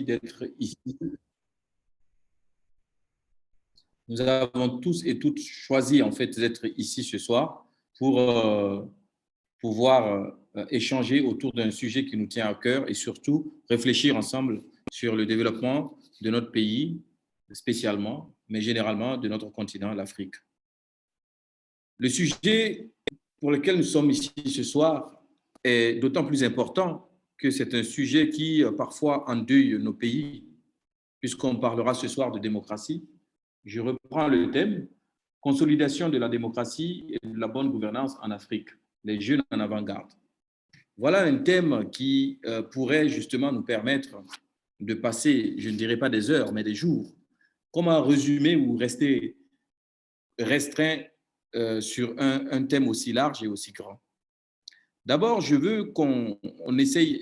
d'être ici. Nous avons tous et toutes choisi en fait d'être ici ce soir pour pouvoir échanger autour d'un sujet qui nous tient à cœur et surtout réfléchir ensemble sur le développement de notre pays, spécialement, mais généralement de notre continent, l'Afrique. Le sujet pour lequel nous sommes ici ce soir est d'autant plus important que c'est un sujet qui parfois endeuille nos pays, puisqu'on parlera ce soir de démocratie. Je reprends le thème, consolidation de la démocratie et de la bonne gouvernance en Afrique, les jeunes en avant-garde. Voilà un thème qui pourrait justement nous permettre de passer, je ne dirais pas des heures, mais des jours. Comment résumer ou rester restreint sur un thème aussi large et aussi grand? D'abord, je veux qu'on essaye,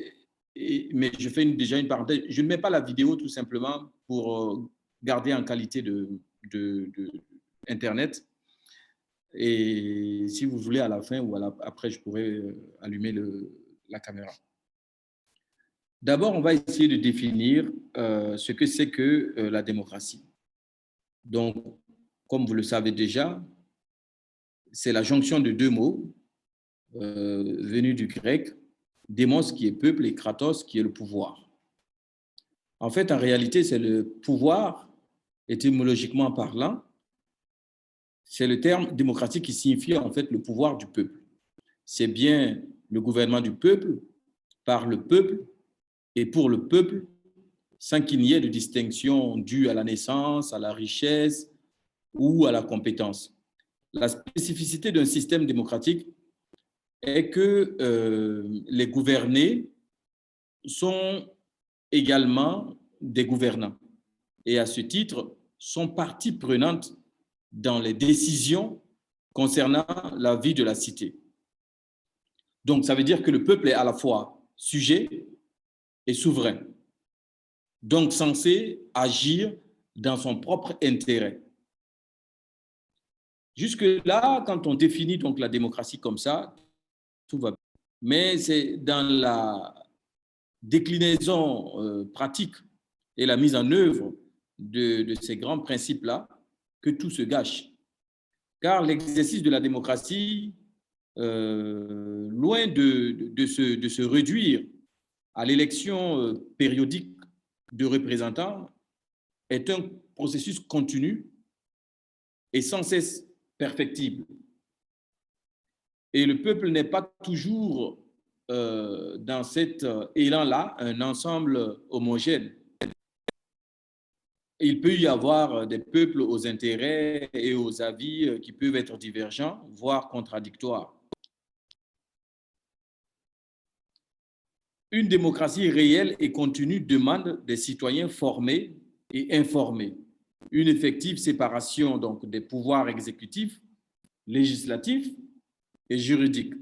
mais je fais déjà une parenthèse, je ne mets pas la vidéo tout simplement pour garder en qualité Internet. Et si vous voulez, à la fin ou après, je pourrais allumer la caméra. D'abord, on va essayer de définir ce que c'est que la démocratie. Donc, comme vous le savez déjà, c'est la jonction de deux mots venus du grec, démos qui est peuple et kratos qui est le pouvoir. En fait, en réalité, c'est le pouvoir, étymologiquement parlant, c'est le terme démocratique qui signifie en fait le pouvoir du peuple. C'est bien le gouvernement du peuple, par le peuple et pour le peuple, sans qu'il n'y ait de distinction due à la naissance, à la richesse ou à la compétence. La spécificité d'un système démocratique est que les gouvernés sont également des gouvernants et à ce titre sont partie prenante dans les décisions concernant la vie de la cité. Donc, ça veut dire que le peuple est à la fois sujet et souverain, donc censé agir dans son propre intérêt. Jusque-là, quand on définit donc la démocratie comme ça, tout va bien. Mais c'est dans la déclinaison pratique et la mise en œuvre de ces grands principes-là que tout se gâche. Car l'exercice de la démocratie, loin de se réduire à l'élection périodique de représentants, est un processus continu et sans cesse perfectible. Et le peuple n'est pas toujours dans cet élan-là un ensemble homogène. Il peut y avoir des peuples aux intérêts et aux avis qui peuvent être divergents, voire contradictoires. Une démocratie réelle et continue demande des citoyens formés et informés, une effective séparation donc des pouvoirs exécutifs, législatifs et juridiques,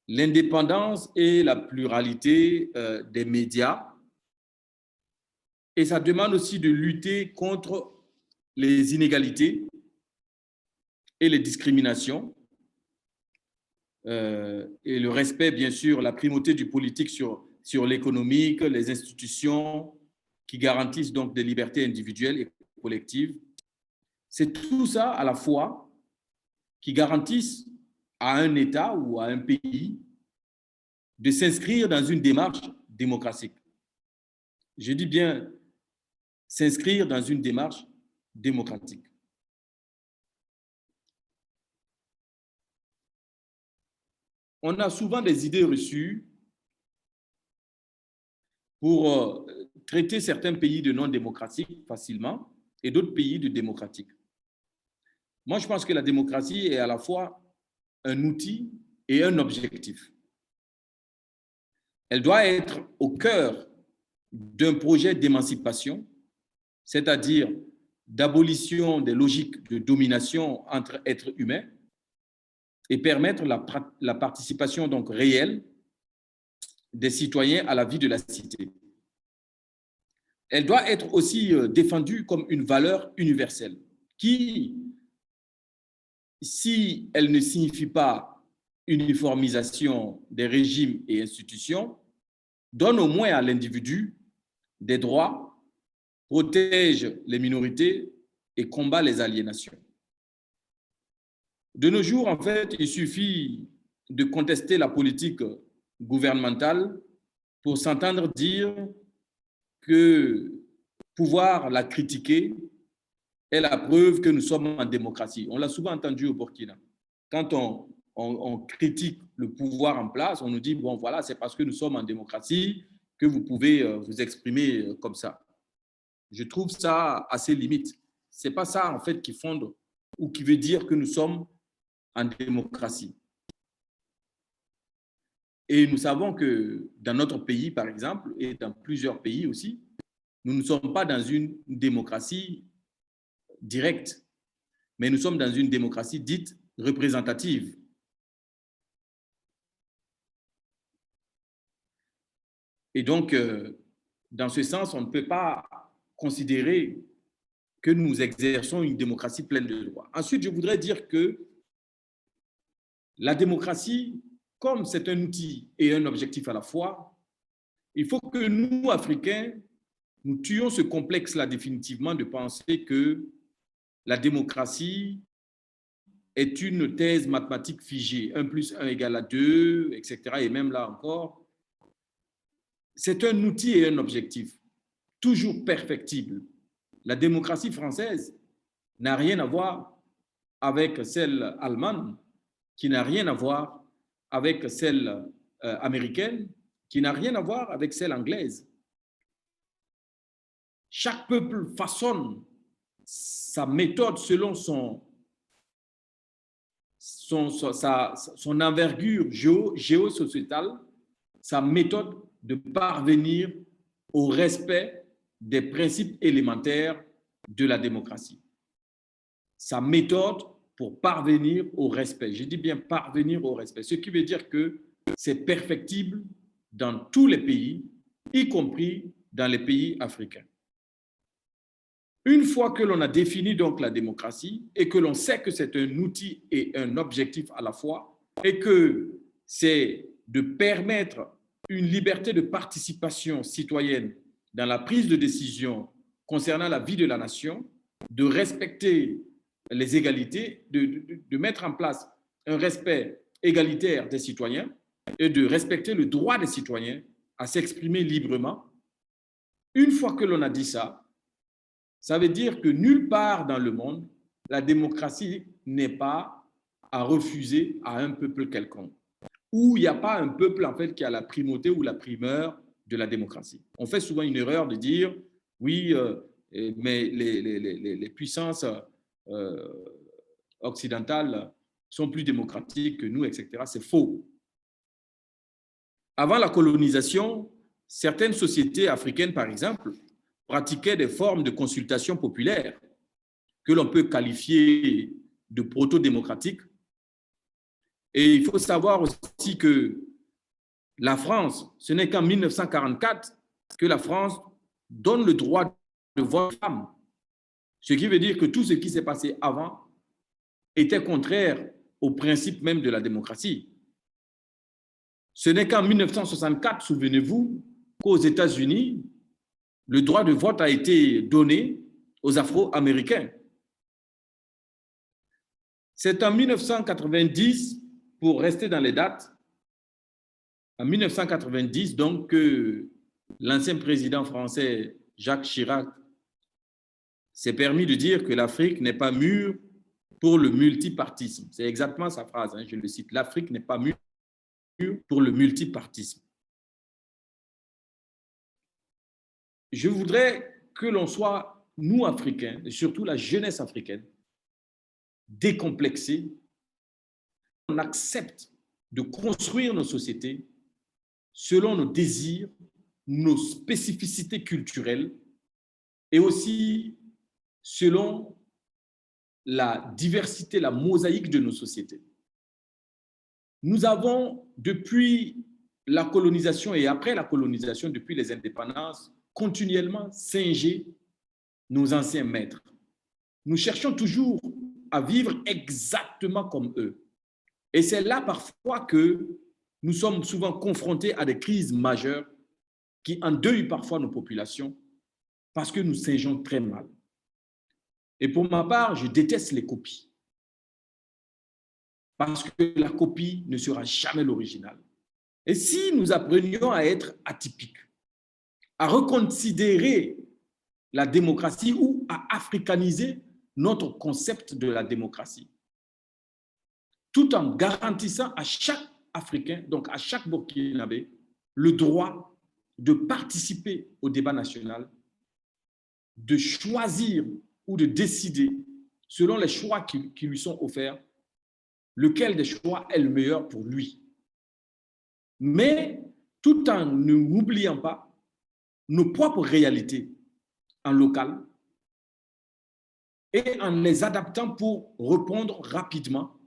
l'indépendance et la pluralité des médias. Et ça demande aussi de lutter contre les inégalités et les discriminations et le respect, bien sûr, la primauté du politique sur l'économique, les institutions qui garantissent donc des libertés individuelles et collectives. C'est tout ça à la fois qui garantissent à un État ou à un pays de s'inscrire dans une démarche démocratique. Je dis bien s'inscrire dans une démarche démocratique. On a souvent des idées reçues pour traiter certains pays de non démocratiques facilement et d'autres pays de démocratiques. Moi, je pense que la démocratie est à la fois un outil et un objectif. Elle doit être au cœur d'un projet d'émancipation, c'est-à-dire d'abolition des logiques de domination entre êtres humains et permettre la participation donc réelle des citoyens à la vie de la cité. Elle doit être aussi défendue comme une valeur universelle qui, si elle ne signifie pas uniformisation des régimes et institutions, donne au moins à l'individu des droits, protège les minorités et combat les aliénations. De nos jours, en fait, il suffit de contester la politique gouvernementale pour s'entendre dire que pouvoir la critiquer est la preuve que nous sommes en démocratie. On l'a souvent entendu au Burkina. Quand on critique le pouvoir en place, on nous dit, bon voilà, c'est parce que nous sommes en démocratie que vous pouvez vous exprimer comme ça. Je trouve ça assez limite. Ce n'est pas ça, en fait, qui fonde ou qui veut dire que nous sommes en démocratie. Et nous savons que dans notre pays, par exemple, et dans plusieurs pays aussi, nous ne sommes pas dans une démocratie directe, mais nous sommes dans une démocratie dite représentative. Et donc, dans ce sens, on ne peut pas considérer que nous exerçons une démocratie pleine de droits. Ensuite, je voudrais dire que la démocratie, comme c'est un outil et un objectif à la fois, il faut que nous, Africains, nous tuions ce complexe-là définitivement de penser que la démocratie est une thèse mathématique figée, 1 + 1 = 2, etc. Et même là encore, c'est un outil et un objectif, toujours perfectible. La démocratie française n'a rien à voir avec celle allemande, qui n'a rien à voir avec celle américaine, qui n'a rien à voir avec celle anglaise. Chaque peuple façonne sa méthode selon son envergure géosociétale, sa méthode de parvenir au respect des principes élémentaires de la démocratie. Sa méthode pour parvenir au respect. Je dis bien parvenir au respect, ce qui veut dire que c'est perfectible dans tous les pays, y compris dans les pays africains. Une fois que l'on a défini donc la démocratie et que l'on sait que c'est un outil et un objectif à la fois et que c'est de permettre une liberté de participation citoyenne dans la prise de décision concernant la vie de la nation, de respecter les égalités, de mettre en place un respect égalitaire des citoyens et de respecter le droit des citoyens à s'exprimer librement. Une fois que l'on a dit ça, ça veut dire que nulle part dans le monde, la démocratie n'est pas à refuser à un peuple quelconque, où il n'y a pas un peuple en fait qui a la primauté ou la primeur de la démocratie. On fait souvent une erreur de dire oui, mais les puissances occidentales sont plus démocratiques que nous, etc. C'est faux. Avant la colonisation, certaines sociétés africaines, par exemple, pratiquaient des formes de consultation populaire que l'on peut qualifier de proto-démocratiques. Et il faut savoir aussi que la France, ce n'est qu'en 1944 que la France donne le droit de vote aux femmes. Ce qui veut dire que tout ce qui s'est passé avant était contraire au principe même de la démocratie. Ce n'est qu'en 1964, souvenez-vous, qu'aux États-Unis, le droit de vote a été donné aux Afro-Américains. C'est en 1990, pour rester dans les dates, en 1990, donc, que l'ancien président français Jacques Chirac s'est permis de dire que l'Afrique n'est pas mûre pour le multipartisme. C'est exactement sa phrase, je le cite. L'Afrique n'est pas mûre pour le multipartisme. Je voudrais que l'on soit, nous, Africains, et surtout la jeunesse africaine, décomplexés. On accepte de construire nos sociétés selon nos désirs, nos spécificités culturelles et aussi selon la diversité, la mosaïque de nos sociétés. Nous avons, depuis la colonisation et après la colonisation, depuis les indépendances, continuellement singé nos anciens maîtres. Nous cherchons toujours à vivre exactement comme eux. Et c'est là parfois que nous sommes souvent confrontés à des crises majeures qui endeuille parfois nos populations parce que nous singeons très mal. Et pour ma part, je déteste les copies. Parce que la copie ne sera jamais l'original. Et si nous apprenions à être atypiques, à reconsidérer la démocratie ou à africaniser notre concept de la démocratie, tout en garantissant à chaque Africain, donc à chaque Burkinabé, le droit de participer au débat national, de choisir ou de décider, selon les choix qui lui sont offerts, lequel des choix est le meilleur pour lui. Mais tout en n'oubliant pas nos propres réalités en local et en les adaptant pour répondre rapidement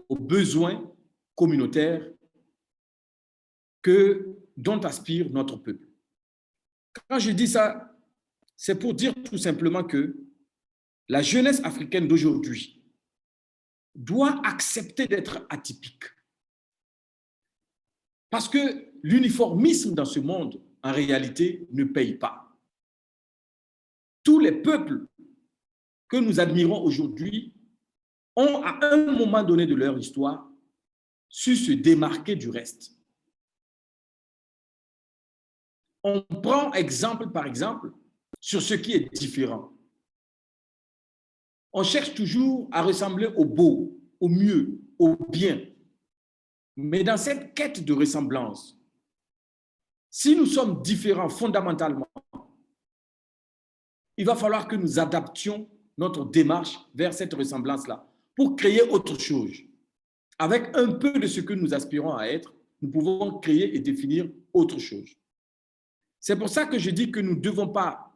aux besoins communautaires dont aspire notre peuple. Quand je dis ça, c'est pour dire tout simplement que la jeunesse africaine d'aujourd'hui doit accepter d'être atypique. Parce que l'uniformisme dans ce monde, en réalité, ne paye pas. Tous les peuples que nous admirons aujourd'hui ont, à un moment donné de leur histoire, su se démarquer du reste. On prend exemple par exemple sur ce qui est différent. On cherche toujours à ressembler au beau, au mieux, au bien. Mais dans cette quête de ressemblance, si nous sommes différents fondamentalement, il va falloir que nous adaptions notre démarche vers cette ressemblance-là pour créer autre chose. Avec un peu de ce que nous aspirons à être, nous pouvons créer et définir autre chose. C'est pour ça que je dis que nous ne devons pas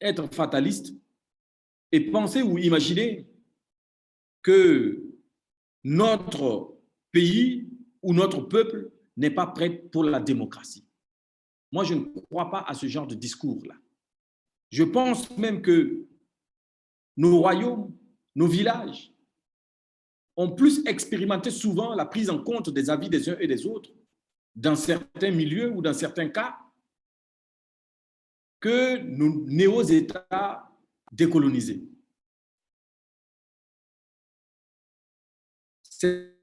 être fatalistes et penser ou imaginer que notre pays ou notre peuple n'est pas prêt pour la démocratie. Moi, je ne crois pas à ce genre de discours-là. Je pense même que nos royaumes, nos villages ont plus expérimenté souvent la prise en compte des avis des uns et des autres dans certains milieux ou dans certains cas que nos néo-États décolonisés. C'est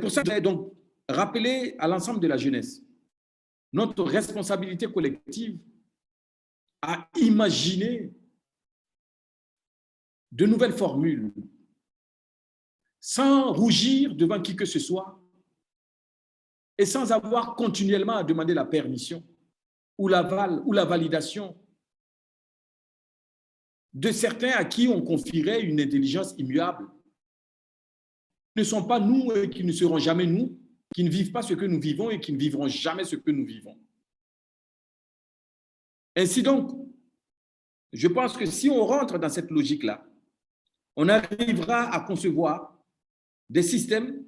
pour ça que je voudrais donc rappeler à l'ensemble de la jeunesse notre responsabilité collective à imaginer de nouvelles formules sans rougir devant qui que ce soit et sans avoir continuellement à demander la permission ou l'aval ou la validation de certains à qui on confierait une intelligence immuable. Qui ne sont pas nous et qui ne seront jamais nous, qui ne vivent pas ce que nous vivons et qui ne vivront jamais ce que nous vivons. Ainsi donc, je pense que si on rentre dans cette logique-là, on arrivera à concevoir des systèmes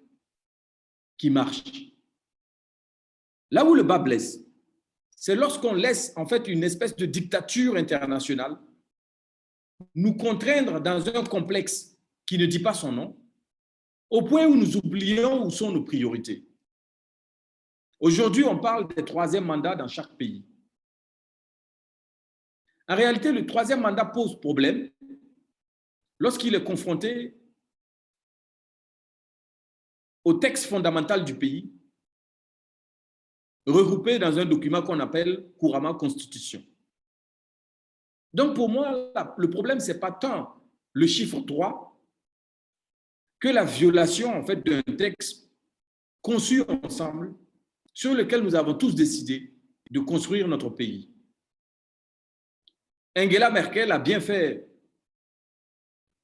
qui marchent. Là où le bas blesse, c'est lorsqu'on laisse en fait une espèce de dictature internationale nous contraindre dans un complexe qui ne dit pas son nom, au point où nous oublions où sont nos priorités. Aujourd'hui, on parle des troisièmes mandats dans chaque pays. En réalité, le troisième mandat pose problème lorsqu'il est confronté au texte fondamental du pays, regroupé dans un document qu'on appelle couramment Constitution. Donc, pour moi, le problème, ce n'est pas tant le chiffre 3 que la violation en fait, d'un texte conçu ensemble sur lequel nous avons tous décidé de construire notre pays. Angela Merkel a bien fait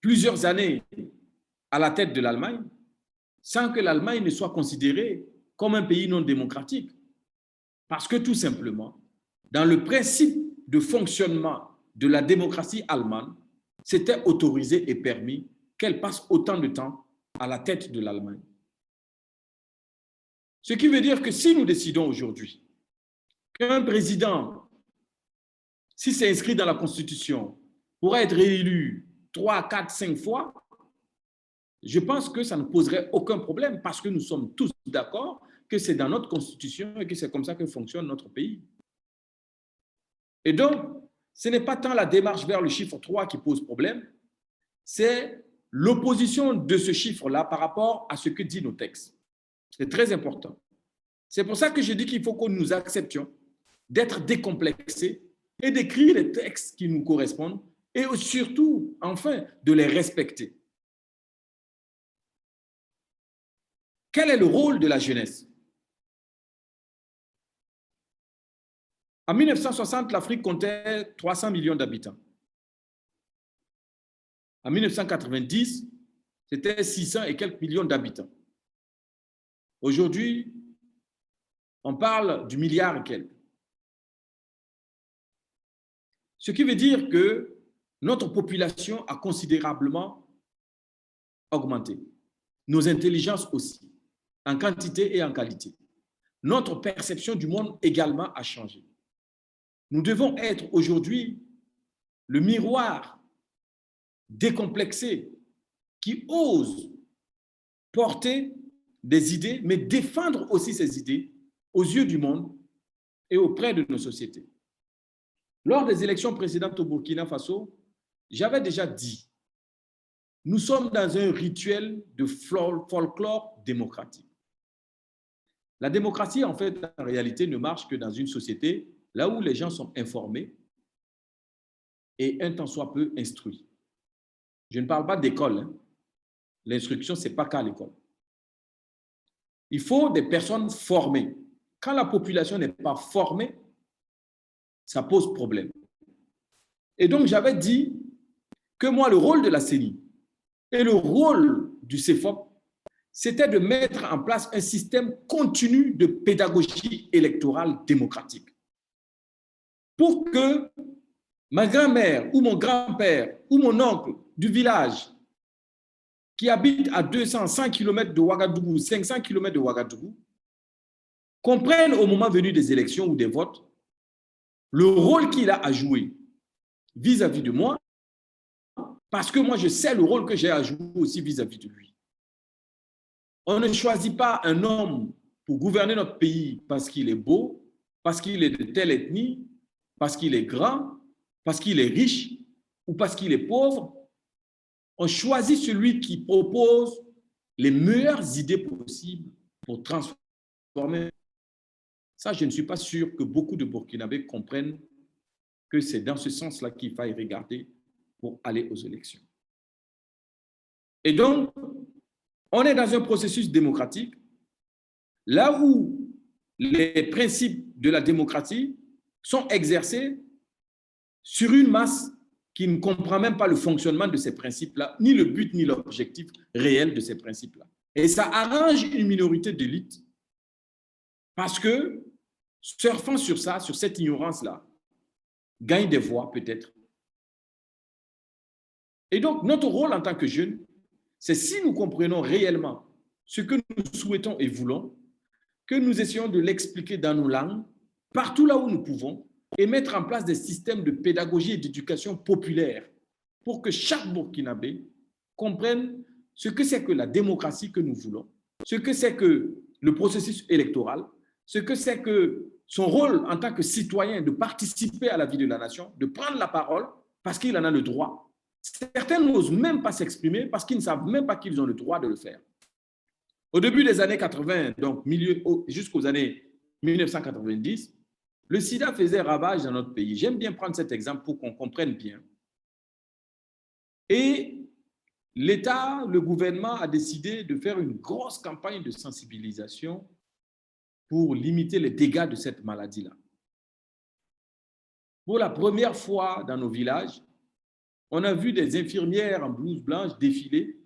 plusieurs années à la tête de l'Allemagne sans que l'Allemagne ne soit considérée comme un pays non démocratique. Parce que tout simplement, dans le principe de fonctionnement de la démocratie allemande, c'était autorisé et permis qu'elle passe autant de temps à la tête de l'Allemagne. Ce qui veut dire que si nous décidons aujourd'hui qu'un président, si c'est inscrit dans la Constitution, pourra être réélu 3, 4, 5 fois, je pense que ça ne poserait aucun problème parce que nous sommes tous d'accord que c'est dans notre Constitution et que c'est comme ça que fonctionne notre pays. Et donc, ce n'est pas tant la démarche vers le chiffre 3 qui pose problème, c'est l'opposition de ce chiffre-là par rapport à ce que disent nos textes. C'est très important. C'est pour ça que je dis qu'il faut que nous acceptions d'être décomplexés et d'écrire les textes qui nous correspondent et surtout, enfin, de les respecter. Quel est le rôle de la jeunesse? En 1960, l'Afrique comptait 300 millions d'habitants. En 1990, c'était 600 et quelques millions d'habitants. Aujourd'hui, on parle du milliard et quelques. Ce qui veut dire que notre population a considérablement augmenté. Nos intelligences aussi, en quantité et en qualité. Notre perception du monde également a changé. Nous devons être aujourd'hui le miroir décomplexé qui ose porter des idées, mais défendre aussi ces idées aux yeux du monde et auprès de nos sociétés. Lors des élections précédentes au Burkina Faso, j'avais déjà dit, nous sommes dans un rituel de folklore démocratique. La démocratie, en fait, en réalité, ne marche que dans une société là où les gens sont informés et un tant soit peu instruits. Je ne parle pas d'école. Hein. L'instruction, ce n'est pas qu'à l'école. Il faut des personnes formées. Quand la population n'est pas formée, ça pose problème. Et donc, j'avais dit que moi, le rôle de la CENI et le rôle du CEFOP, c'était de mettre en place un système continu de pédagogie électorale démocratique. Pour que ma grand-mère ou mon grand-père ou mon oncle du village qui habite à 200 km de Ouagadougou, 500 km de Ouagadougou, comprennent au moment venu des élections ou des votes le rôle qu'il a à jouer vis-à-vis de moi, parce que moi, je sais le rôle que j'ai à jouer aussi vis-à-vis de lui. On ne choisit pas un homme pour gouverner notre pays parce qu'il est beau, parce qu'il est de telle ethnie, parce qu'il est grand, parce qu'il est riche ou parce qu'il est pauvre. On choisit celui qui propose les meilleures idées possibles pour transformer. Ça, je ne suis pas sûr que beaucoup de Burkinabés comprennent que c'est dans ce sens-là qu'il faille regarder pour aller aux élections. Et donc, on est dans un processus démocratique, là où les principes de la démocratie sont exercés sur une masse qui ne comprend même pas le fonctionnement de ces principes-là, ni le but, ni l'objectif réel de ces principes-là. Et ça arrange une minorité d'élite parce que, surfant sur ça, sur cette ignorance-là, gagne des voix peut-être. Et donc, notre rôle en tant que jeunes, c'est si nous comprenons réellement ce que nous souhaitons et voulons, que nous essayons de l'expliquer dans nos langues, partout là où nous pouvons, et mettre en place des systèmes de pédagogie et d'éducation populaire pour que chaque Burkinabé comprenne ce que c'est que la démocratie que nous voulons, ce que c'est que le processus électoral, ce que c'est que son rôle en tant que citoyen de participer à la vie de la nation, de prendre la parole parce qu'il en a le droit. Certains n'osent même pas s'exprimer parce qu'ils ne savent même pas qu'ils ont le droit de le faire. Au début des années 80, donc jusqu'aux années 1990, le sida faisait ravage dans notre pays. J'aime bien prendre cet exemple pour qu'on comprenne bien. Et l'État, le gouvernement a décidé de faire une grosse campagne de sensibilisation pour limiter les dégâts de cette maladie-là. Pour la première fois dans nos villages, on a vu des infirmières en blouse blanche défiler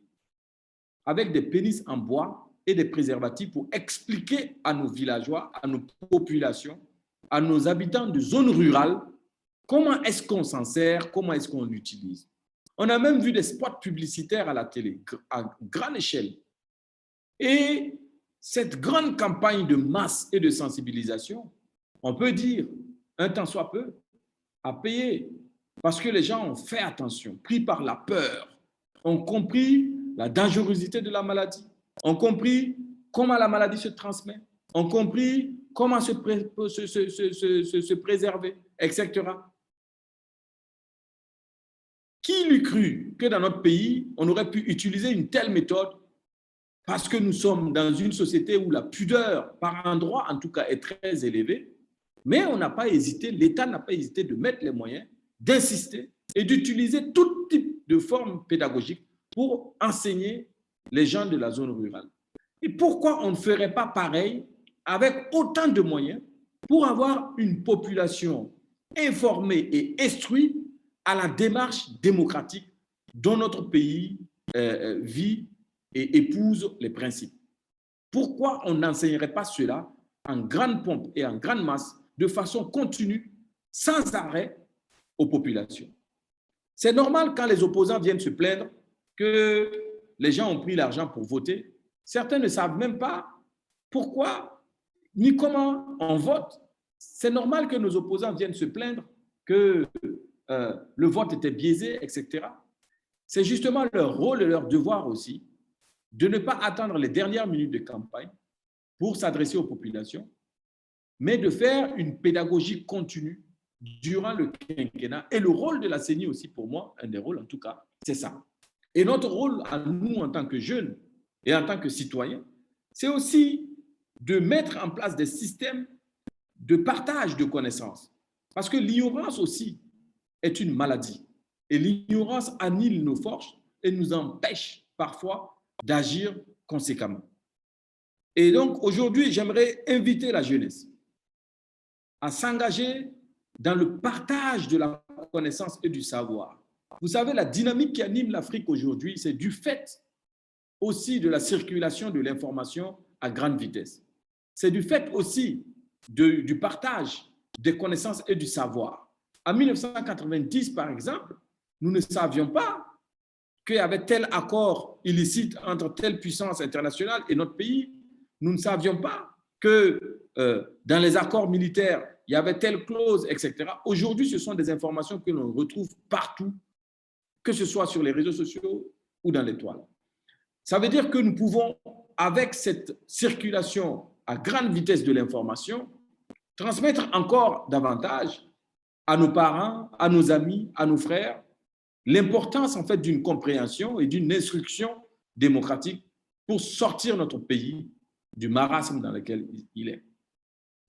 avec des pénis en bois et des préservatifs pour expliquer à nos villageois, à nos populations, à nos habitants de zones rurales, comment est-ce qu'on s'en sert, comment est-ce qu'on l'utilise. On a même vu des spots publicitaires à la télé, à grande échelle. Et cette grande campagne de masse et de sensibilisation, on peut dire, un tant soit peu, a payé. Parce que les gens ont fait attention, pris par la peur, ont compris la dangerosité de la maladie, ont compris comment la maladie se transmet, ont compris comment se préserver, etc. Qui l'eût cru que dans notre pays, on aurait pu utiliser une telle méthode parce que nous sommes dans une société où la pudeur, par endroit en tout cas, est très élevée, mais on n'a pas hésité, l'État n'a pas hésité de mettre les moyens, d'insister et d'utiliser tout type de forme pédagogique pour enseigner les gens de la zone rurale. Et pourquoi on ne ferait pas pareil avec autant de moyens pour avoir une population informée et instruite à la démarche démocratique dont notre pays vit et épouse les principes? Pourquoi on n'enseignerait pas cela en grande pompe et en grande masse, de façon continue, sans arrêt aux populations? C'est normal quand les opposants viennent se plaindre que les gens ont pris l'argent pour voter. Certains ne savent même pas pourquoi ni comment on vote. C'est normal que nos opposants viennent se plaindre que le vote était biaisé, etc. C'est justement leur rôle et leur devoir aussi de ne pas attendre les dernières minutes de campagne pour s'adresser aux populations, mais de faire une pédagogie continue durant le quinquennat. Et le rôle de la CENI aussi, pour moi, un des rôles en tout cas, c'est ça. Et notre rôle à nous en tant que jeunes et en tant que citoyens, c'est aussi de mettre en place des systèmes de partage de connaissances. Parce que l'ignorance aussi est une maladie. Et l'ignorance annule nos forces et nous empêche parfois d'agir conséquemment. Et donc, aujourd'hui, j'aimerais inviter la jeunesse à s'engager dans le partage de la connaissance et du savoir. Vous savez, la dynamique qui anime l'Afrique aujourd'hui, c'est du fait aussi de la circulation de l'information à grande vitesse. C'est du fait aussi du partage des connaissances et du savoir. En 1990, par exemple, nous ne savions pas qu'il y avait tel accord illicite entre telle puissance internationale et notre pays. Nous ne savions pas que dans les accords militaires, il y avait telle clause, etc. Aujourd'hui, ce sont des informations que l'on retrouve partout, que ce soit sur les réseaux sociaux ou dans les toiles. Ça veut dire que nous pouvons, avec cette circulation à grande vitesse de l'information, transmettre encore davantage à nos parents, à nos amis, à nos frères, l'importance en fait d'une compréhension et d'une instruction démocratique pour sortir notre pays du marasme dans lequel il est.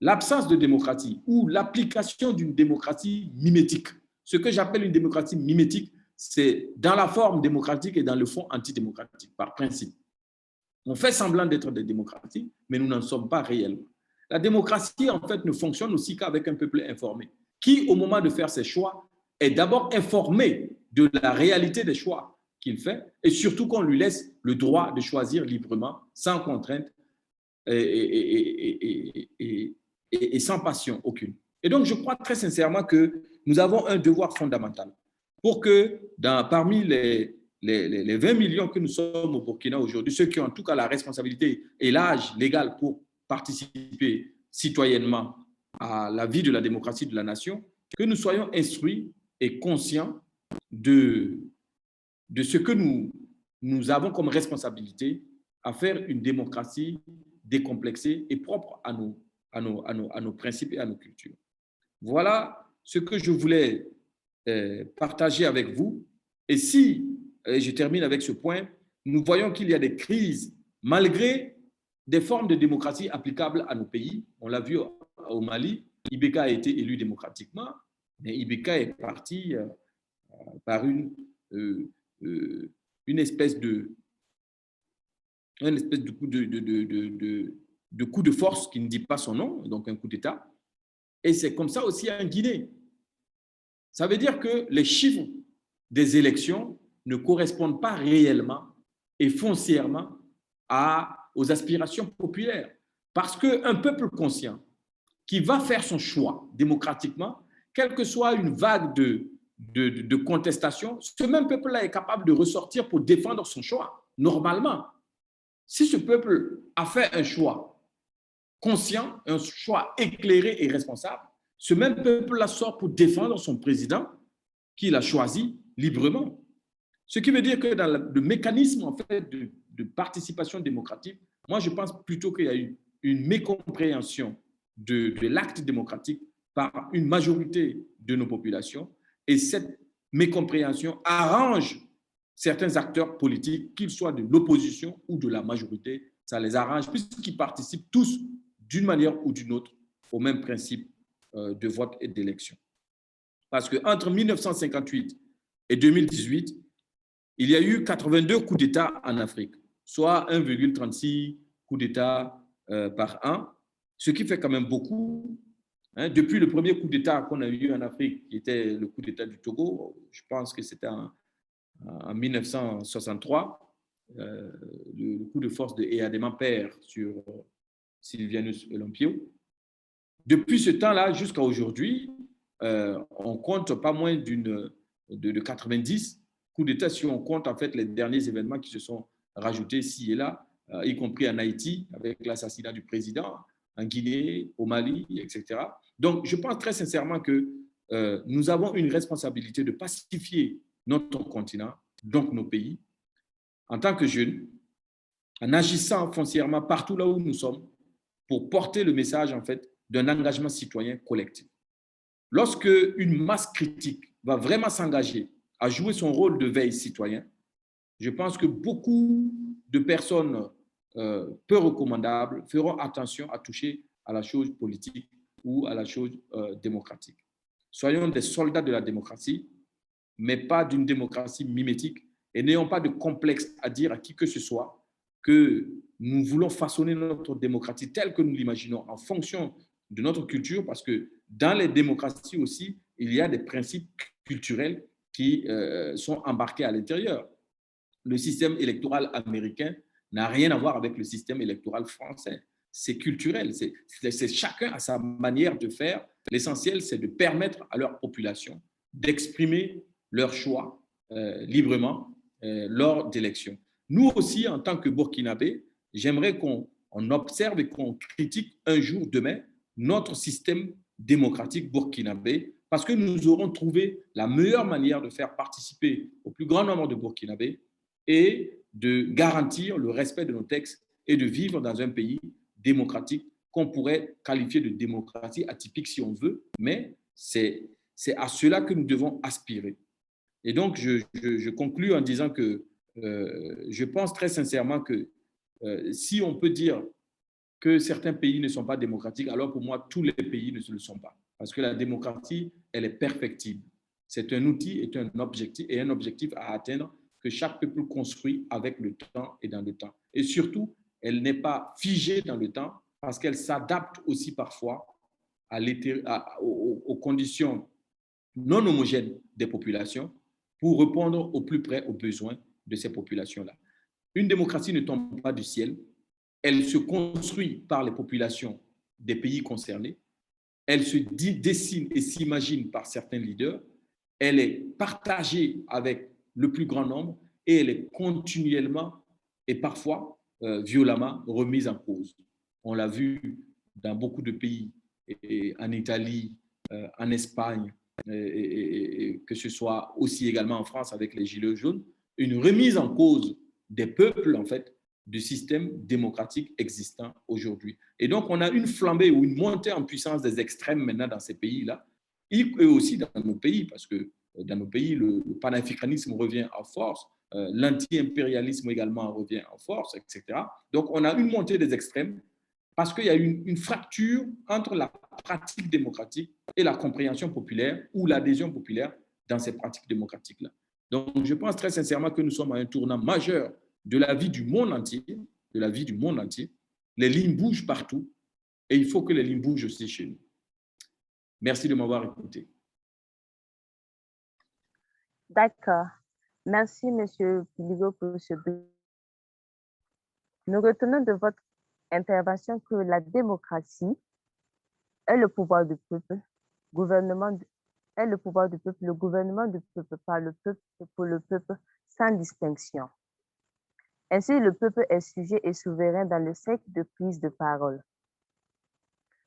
L'absence de démocratie ou l'application d'une démocratie mimétique. Ce que j'appelle une démocratie mimétique, c'est dans la forme démocratique et dans le fond antidémocratique, par principe. On fait semblant d'être des démocraties, mais nous n'en sommes pas réellement. La démocratie, en fait, ne fonctionne aussi qu'avec un peuple informé, qui, au moment de faire ses choix, est d'abord informé de la réalité des choix qu'il fait, et surtout qu'on lui laisse le droit de choisir librement, sans contrainte et sans passion aucune. Et donc, je crois très sincèrement que nous avons un devoir fondamental pour que, parmi les 20 millions que nous sommes au Burkina aujourd'hui, ceux qui ont en tout cas la responsabilité et l'âge légal pour participer citoyennement à la vie de la démocratie de la nation, que nous soyons instruits et conscients de ce que nous avons comme responsabilité à faire une démocratie décomplexée et propre à nos principes et à nos cultures. Voilà ce que je voulais partager avec vous. Et si, et je termine avec ce point, nous voyons qu'il y a des crises malgré des formes de démocratie applicables à nos pays. On l'a vu au Mali, Ibeka a été élu démocratiquement, mais Ibeka est parti par une espèce de coup de force qui ne dit pas son nom, donc un coup d'État. Et c'est comme ça aussi en Guinée. Ça veut dire que les chiffres des élections ne correspondent pas réellement et foncièrement aux aspirations populaires. Parce qu'un peuple conscient qui va faire son choix démocratiquement, quelle que soit une vague de contestation, ce même peuple-là est capable de ressortir pour défendre son choix, normalement. Si ce peuple a fait un choix conscient, un choix éclairé et responsable, ce même peuple-là sort pour défendre son président qu'il a choisi librement. Ce qui veut dire que dans le mécanisme en fait, de participation démocratique, moi je pense plutôt qu'il y a eu une mécompréhension de l'acte démocratique par une majorité de nos populations. Et cette mécompréhension arrange certains acteurs politiques, qu'ils soient de l'opposition ou de la majorité. Ça les arrange puisqu'ils participent tous d'une manière ou d'une autre au même principe de vote et d'élection. Parce qu'entre 1958 et 2018, il y a eu 82 coups d'État en Afrique, soit 1,36 coups d'État par an, ce qui fait quand même beaucoup. Hein, depuis le premier coup d'État qu'on a eu en Afrique, qui était le coup d'État du Togo, je pense que c'était en 1963, le coup de force de Eyadema Père sur Sylvianus Olympio. Depuis ce temps-là jusqu'à aujourd'hui, on compte pas moins de 90 coups d'État si on compte en fait les derniers événements qui se sont rajoutés ici et là, y compris en Haïti avec l'assassinat du président, en Guinée, au Mali, etc. Donc, je pense très sincèrement que nous avons une responsabilité de pacifier notre continent, donc nos pays, en tant que jeunes, en agissant foncièrement partout là où nous sommes pour porter le message en fait d'un engagement citoyen collectif. Lorsque une masse critique va vraiment s'engager à jouer son rôle de veille citoyen, je pense que beaucoup de personnes peu recommandables feront attention à toucher à la chose politique ou à la chose démocratique. Soyons des soldats de la démocratie, mais pas d'une démocratie mimétique, et n'ayons pas de complexe à dire à qui que ce soit que nous voulons façonner notre démocratie telle que nous l'imaginons en fonction de notre culture, parce que dans les démocraties aussi, il y a des principes culturels qui sont embarqués à l'intérieur. Le système électoral américain n'a rien à voir avec le système électoral français. C'est culturel, c'est chacun à sa manière de faire. L'essentiel, c'est de permettre à leur population d'exprimer leur choix librement lors d'élections. Nous aussi, en tant que Burkinabés, j'aimerais qu'on observe et qu'on critique un jour, demain, notre système démocratique burkinabé, parce que nous aurons trouvé la meilleure manière de faire participer au plus grand nombre de Burkinabés et de garantir le respect de nos textes et de vivre dans un pays démocratique qu'on pourrait qualifier de démocratie atypique si on veut, mais c'est à cela que nous devons aspirer. Et donc, je conclus en disant que je pense très sincèrement que si on peut dire que certains pays ne sont pas démocratiques, alors pour moi, tous les pays ne le sont pas. Parce que la démocratie, elle est perfectible. C'est un outil et un objectif à atteindre que chaque peuple construit avec le temps et dans le temps. Et surtout, elle n'est pas figée dans le temps parce qu'elle s'adapte aussi parfois aux conditions non homogènes des populations pour répondre au plus près aux besoins de ces populations-là. Une démocratie ne tombe pas du ciel, elle se construit par les populations des pays concernés, elle se dessine et s'imagine par certains leaders, elle est partagée avec le plus grand nombre et elle est continuellement et parfois violemment remise en cause. On l'a vu dans beaucoup de pays, et en Italie, en Espagne, et que ce soit aussi également en France avec les Gilets jaunes, une remise en cause des peuples, en fait, du système démocratique existant aujourd'hui. Et donc, on a une flambée ou une montée en puissance des extrêmes maintenant dans ces pays-là, et aussi dans nos pays, parce que dans nos pays, le panafricanisme revient en force, l'anti-impérialisme également revient en force, etc. Donc, on a une montée des extrêmes parce qu'il y a une fracture entre la pratique démocratique et la compréhension populaire ou l'adhésion populaire dans ces pratiques démocratiques-là. Donc, je pense très sincèrement que nous sommes à un tournant majeur de la vie du monde entier, de la vie du monde entier. Les lignes bougent partout et il faut que les lignes bougent aussi chez nous. Merci de m'avoir écouté. D'accord. Merci, Monsieur Piligo, pour ce brief. Nous retenons de votre intervention que la démocratie est le pouvoir du peuple, est le pouvoir du peuple, le gouvernement du peuple par le peuple et pour le peuple sans distinction. Ainsi, le peuple est sujet et souverain dans le cercle de prise de parole.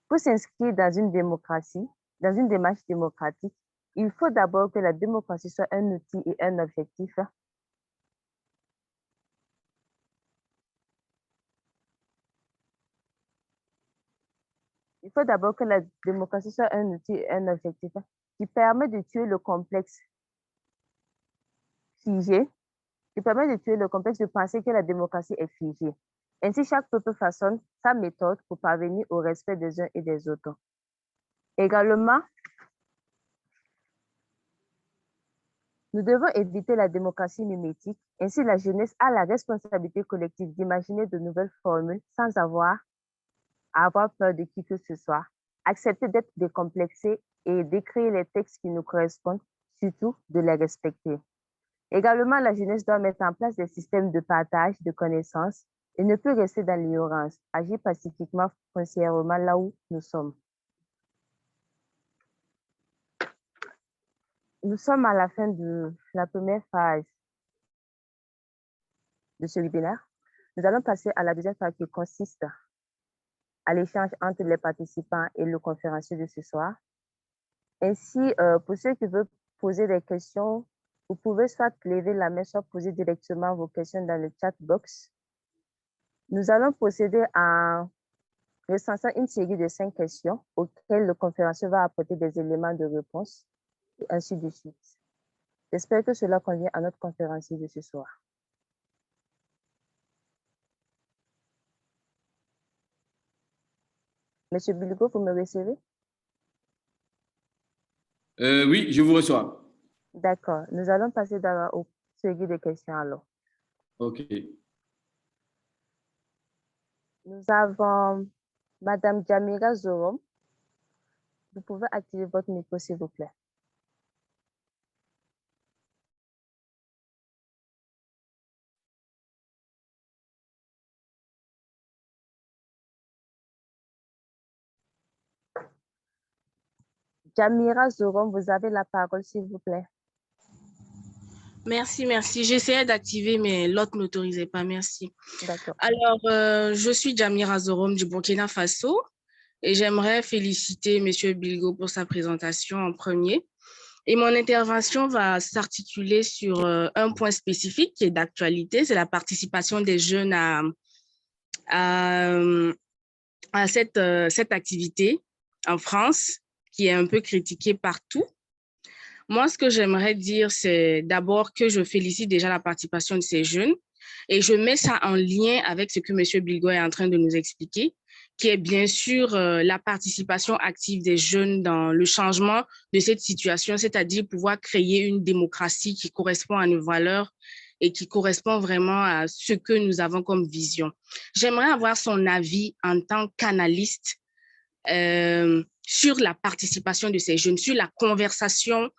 Pour s'inscrire dans une démocratie, dans une démarche démocratique, il faut d'abord que la démocratie soit un outil et un objectif. Il faut d'abord que la démocratie soit un outil et un objectif qui permet de tuer le complexe figée qui permet de tuer le complexe de penser que la démocratie est figée. Ainsi, chaque peuple façonne sa méthode pour parvenir au respect des uns et des autres. Également, nous devons éviter la démocratie mimétique. Ainsi, la jeunesse a la responsabilité collective d'imaginer de nouvelles formules sans avoir à avoir peur de qui que ce soit, accepter d'être décomplexé et d'écrire les textes qui nous correspondent, surtout de les respecter. Également, la jeunesse doit mettre en place des systèmes de partage de connaissances et ne peut rester dans l'ignorance, agir pacifiquement, foncièrement là où nous sommes. Nous sommes à la fin de la première phase de ce webinaire. Nous allons passer à la deuxième phase qui consiste à l'échange entre les participants et le conférencier de ce soir. Ainsi, pour ceux qui veulent poser des questions, vous pouvez soit lever la main, soit poser directement vos questions dans le chat box. Nous allons procéder en recensant une série de 5 questions auxquelles le conférencier va apporter des éléments de réponse et ainsi de suite. J'espère que cela convient à notre conférencier de ce soir. Monsieur Bilgo, vous me recevez? Oui, je vous reçois. D'accord. Nous allons passer au série de questions alors. OK. Nous avons Madame Jamira Zorom. Vous pouvez activer votre micro, s'il vous plaît. Jamira Zorom, vous avez la parole, s'il vous plaît. Merci, merci. J'essayais d'activer, mais l'autre ne m'autorisait pas. Merci. D'accord. Alors, je suis Jamira Zorom du Burkina Faso et j'aimerais féliciter M. Bilgo pour sa présentation en premier. Et mon intervention va s'articuler sur un point spécifique qui est d'actualité, c'est la participation des jeunes à cette activité en France, qui est un peu critiquée partout. Moi, ce que j'aimerais dire, c'est d'abord que je félicite déjà la participation de ces jeunes et je mets ça en lien avec ce que M. Bilgo est en train de nous expliquer, qui est bien sûr la participation active des jeunes dans le changement de cette situation, c'est-à-dire pouvoir créer une démocratie qui correspond à nos valeurs et qui correspond vraiment à ce que nous avons comme vision. J'aimerais avoir son avis en tant qu'analyste sur la participation de ces jeunes, sur la conversation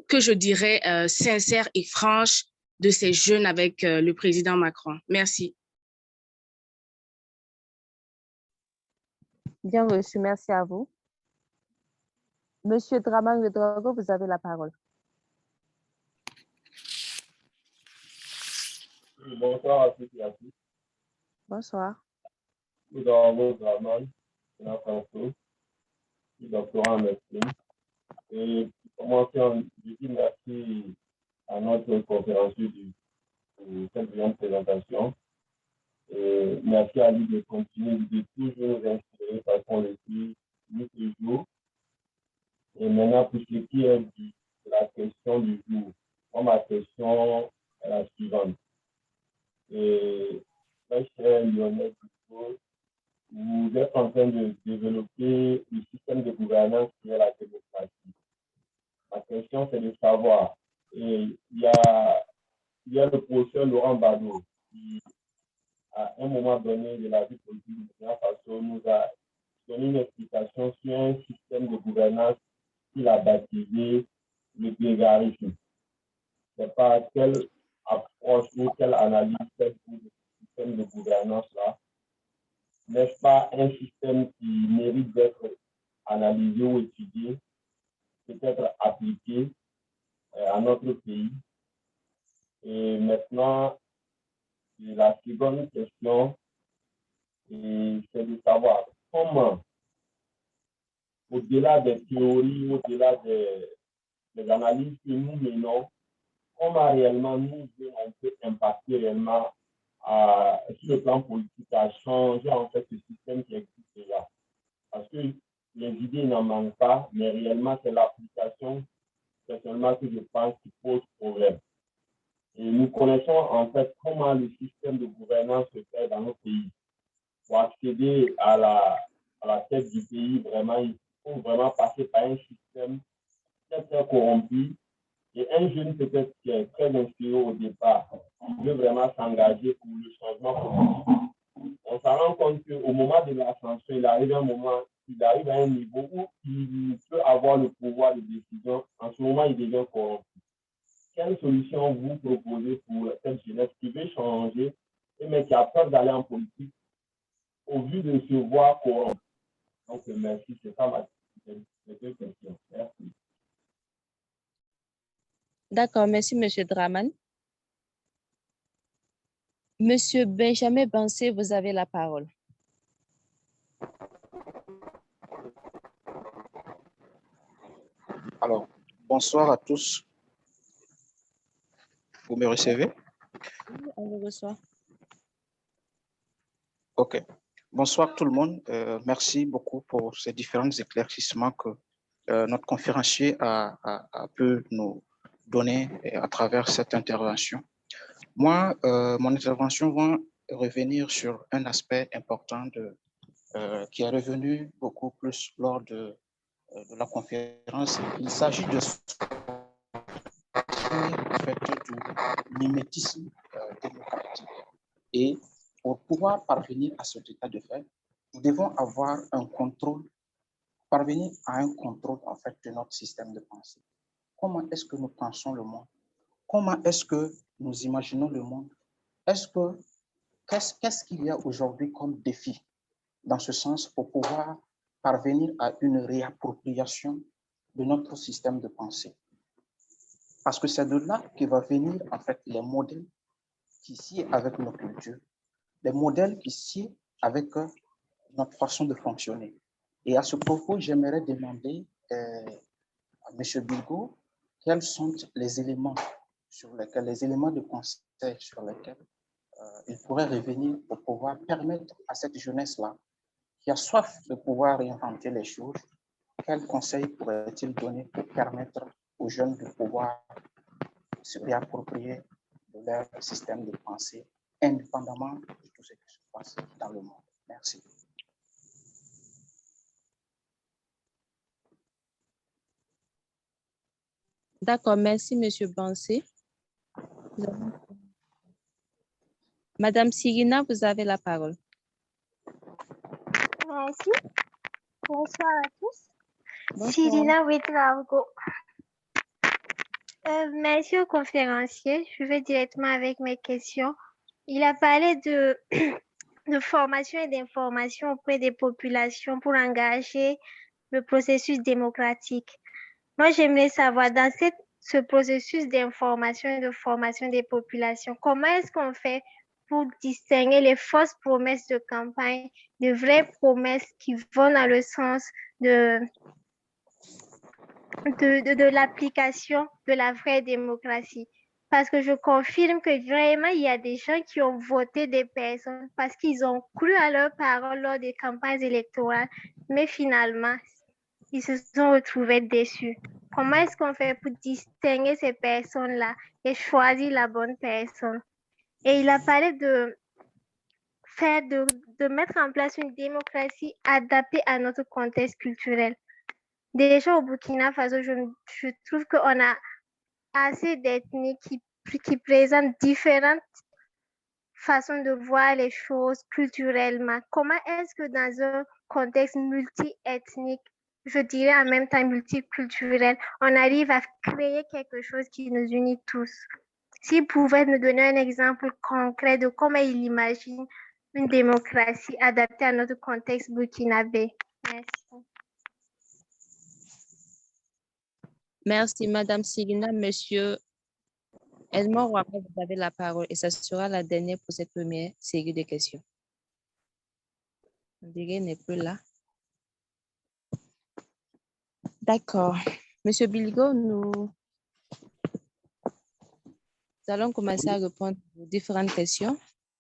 que je dirais sincère et franche de ces jeunes avec le président Macron. Merci. Bien reçu, merci à vous. Monsieur Draman Ouedraogo, vous avez la parole. Bonsoir à tous et à tous. Bonsoir. Nous avons Draman, je suis doctorant en médecine. Et pour commencer, je dis merci à notre conférencier pour cette brillante présentation. Et merci à lui de continuer de toujours nous inspirer parce qu'on le suit tous les jours. Et maintenant, pour ce qui est de la question du jour, moi, ma question est la suivante. Et très cher Lionel Dufault, vous êtes en train de développer le système de gouvernance qui est la démocratie. Ma question, c'est de savoir, et il y a le professeur Laurent Gbagbo qui, à un moment donné de la vie politique du Burkina Faso, nous a donné une explication sur un système de gouvernance qu'il a baptisé le grégarisme. Je ne sais pas quelle approche ou quelle analyse faites-vous de ce système de gouvernance-là. N'est-ce pas un système qui mérite d'être analysé ou étudié, peut-être appliqué à notre pays? Et maintenant, la seconde question, c'est de savoir comment, au-delà des théories, au-delà des analyses que nous menons, comment réellement nous, on peut impacter réellement sur le plan politique à changer en fait ce système qui existe déjà. Parce que les idées n'en manquent pas, mais réellement c'est l'application, c'est seulement que je pense qui pose problème. Et nous connaissons en fait comment le système de gouvernance se fait dans nos pays. Pour accéder à la tête du pays, vraiment, il faut vraiment passer par un système très corrompu. Et un jeune peut-être qui est très inspiré au départ, il veut vraiment s'engager pour le changement politique. On s'en rend compte qu'au moment de l'ascension, il arrive à un niveau où il peut avoir le pouvoir de décision. En ce moment, il devient corrompu. Quelle solution vous proposez pour cette jeunesse qui veut changer, mais qui a peur d'aller en politique au vu de se voir corrompu? Donc, merci, c'est ça ma question. Merci. D'accord, merci, Monsieur Draman. Monsieur Benjamin Bansé, vous avez la parole. Alors, bonsoir à tous. Vous me recevez? Oui, on vous reçoit. OK. Bonsoir tout le monde. Merci beaucoup pour ces différents éclaircissements que notre conférencier a pu nous donner à travers cette intervention. Moi, mon intervention va revenir sur un aspect important qui est revenu beaucoup plus lors de la conférence. Il s'agit de en fait, du mimétisme démocratique. Et pour pouvoir parvenir à cet état de fait, nous devons avoir un contrôle, parvenir à un contrôle en fait de notre système de pensée. Comment est-ce que nous pensons le monde? Comment est-ce que nous imaginons le monde? Qu'est-ce qu'il y a aujourd'hui comme défi dans ce sens pour pouvoir parvenir à une réappropriation de notre système de pensée? Parce que c'est de là que va venir en fait les modèles qui sied avec nos cultures, les modèles qui sied avec notre façon de fonctionner. Et à ce propos, j'aimerais demander à M. Bilgo quels sont les éléments de conseil sur lesquels il pourrait revenir pour pouvoir permettre à cette jeunesse-là qui a soif de pouvoir réinventer les choses, quels conseils pourrait-il donner pour permettre aux jeunes de pouvoir se réapproprier de leur système de pensée, indépendamment de tout ce qui se passe dans le monde. Merci. D'accord, merci, Monsieur Bansé. Madame Sirina, vous avez la parole. Merci. Bonsoir à tous. Bonsoir. Sirina Ouedraogo. Merci au conférencier. Je vais directement avec mes questions. Il a parlé de, de formation et d'information auprès des populations pour engager le processus démocratique. Moi, j'aimerais savoir, dans ce processus d'information et de formation des populations, comment est-ce qu'on fait pour distinguer les fausses promesses de campagne de vraies promesses qui vont dans le sens de l'application de la vraie démocratie? Parce que je confirme que vraiment, il y a des gens qui ont voté des personnes parce qu'ils ont cru à leurs paroles lors des campagnes électorales, mais finalement, ils se sont retrouvés déçus. Comment est-ce qu'on fait pour distinguer ces personnes-là et choisir la bonne personne? Et il a parlé de mettre en place une démocratie adaptée à notre contexte culturel. Déjà au Burkina Faso, je trouve qu'on a assez d'ethnies qui présentent différentes façons de voir les choses culturellement. Comment est-ce que dans un contexte multi-ethnique, je dirais en même temps multiculturel, on arrive à créer quelque chose qui nous unit tous? S'il pouvait nous donner un exemple concret de comment il imagine une démocratie adaptée à notre contexte burkinabé. Merci. Merci, Madame Sirina. Monsieur Edmond Ouattara, vous avez la parole et ça sera la dernière pour cette première série de questions. On dirait qu'il n'est plus là. D'accord. Monsieur Bilgo, nous allons commencer à répondre aux différentes questions.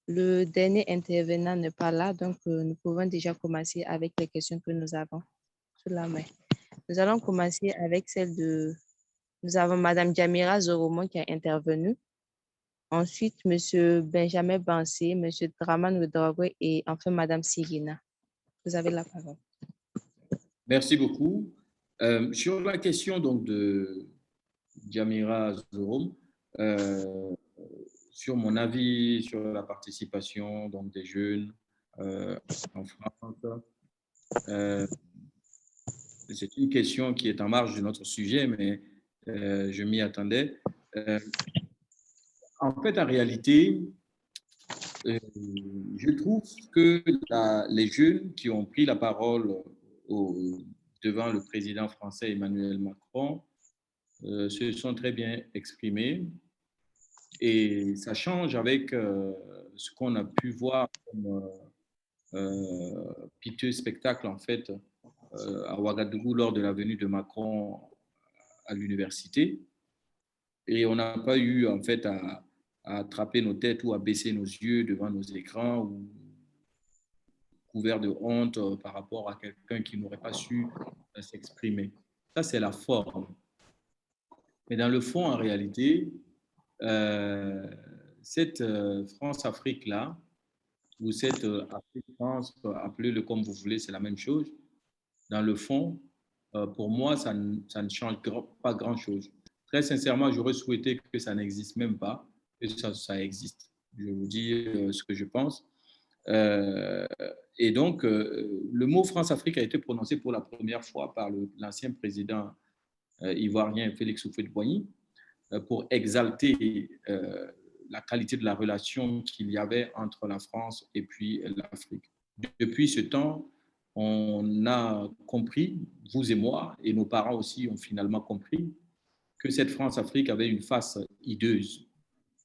Le dernier intervenant n'est pas là, donc nous pouvons déjà commencer avec les questions que nous avons sous la main. Nous allons commencer avec celle de... Nous avons Madame Jamira Zoromon qui a intervenu. Ensuite, M. Benjamin Bansé, M. Draman Ouedraogo et enfin Mme Sigina. Vous avez la parole. Merci beaucoup. Sur la question donc, de Djamira Zorom, sur mon avis sur la participation donc, des jeunes en France, c'est une question qui est en marge de notre sujet, mais je m'y attendais. En fait, en réalité, je trouve que les jeunes qui ont pris la parole devant le président français Emmanuel Macron se sont très bien exprimés et ça change avec ce qu'on a pu voir comme piteux spectacle en fait à Ouagadougou lors de la venue de Macron à l'université. Et on n'a pas eu en fait à attraper nos têtes ou à baisser nos yeux devant nos écrans ou couverts de honte par rapport à quelqu'un qui n'aurait pas su s'exprimer. Ça, c'est la forme. Mais dans le fond, en réalité, cette France-Afrique-là, ou cette Afrique-France, appelez-le comme vous voulez, c'est la même chose. Dans le fond, pour moi, ça ne change pas grand-chose. Très sincèrement, j'aurais souhaité que ça n'existe même pas, et ça existe. Je vous dis ce que je pense. Et donc, le mot France-Afrique a été prononcé pour la première fois par l'ancien président ivoirien Félix Houphouët-Boigny pour exalter la qualité de la relation qu'il y avait entre la France et puis l'Afrique. Depuis ce temps, on a compris, vous et moi, et nos parents aussi ont finalement compris, que cette France-Afrique avait une face hideuse,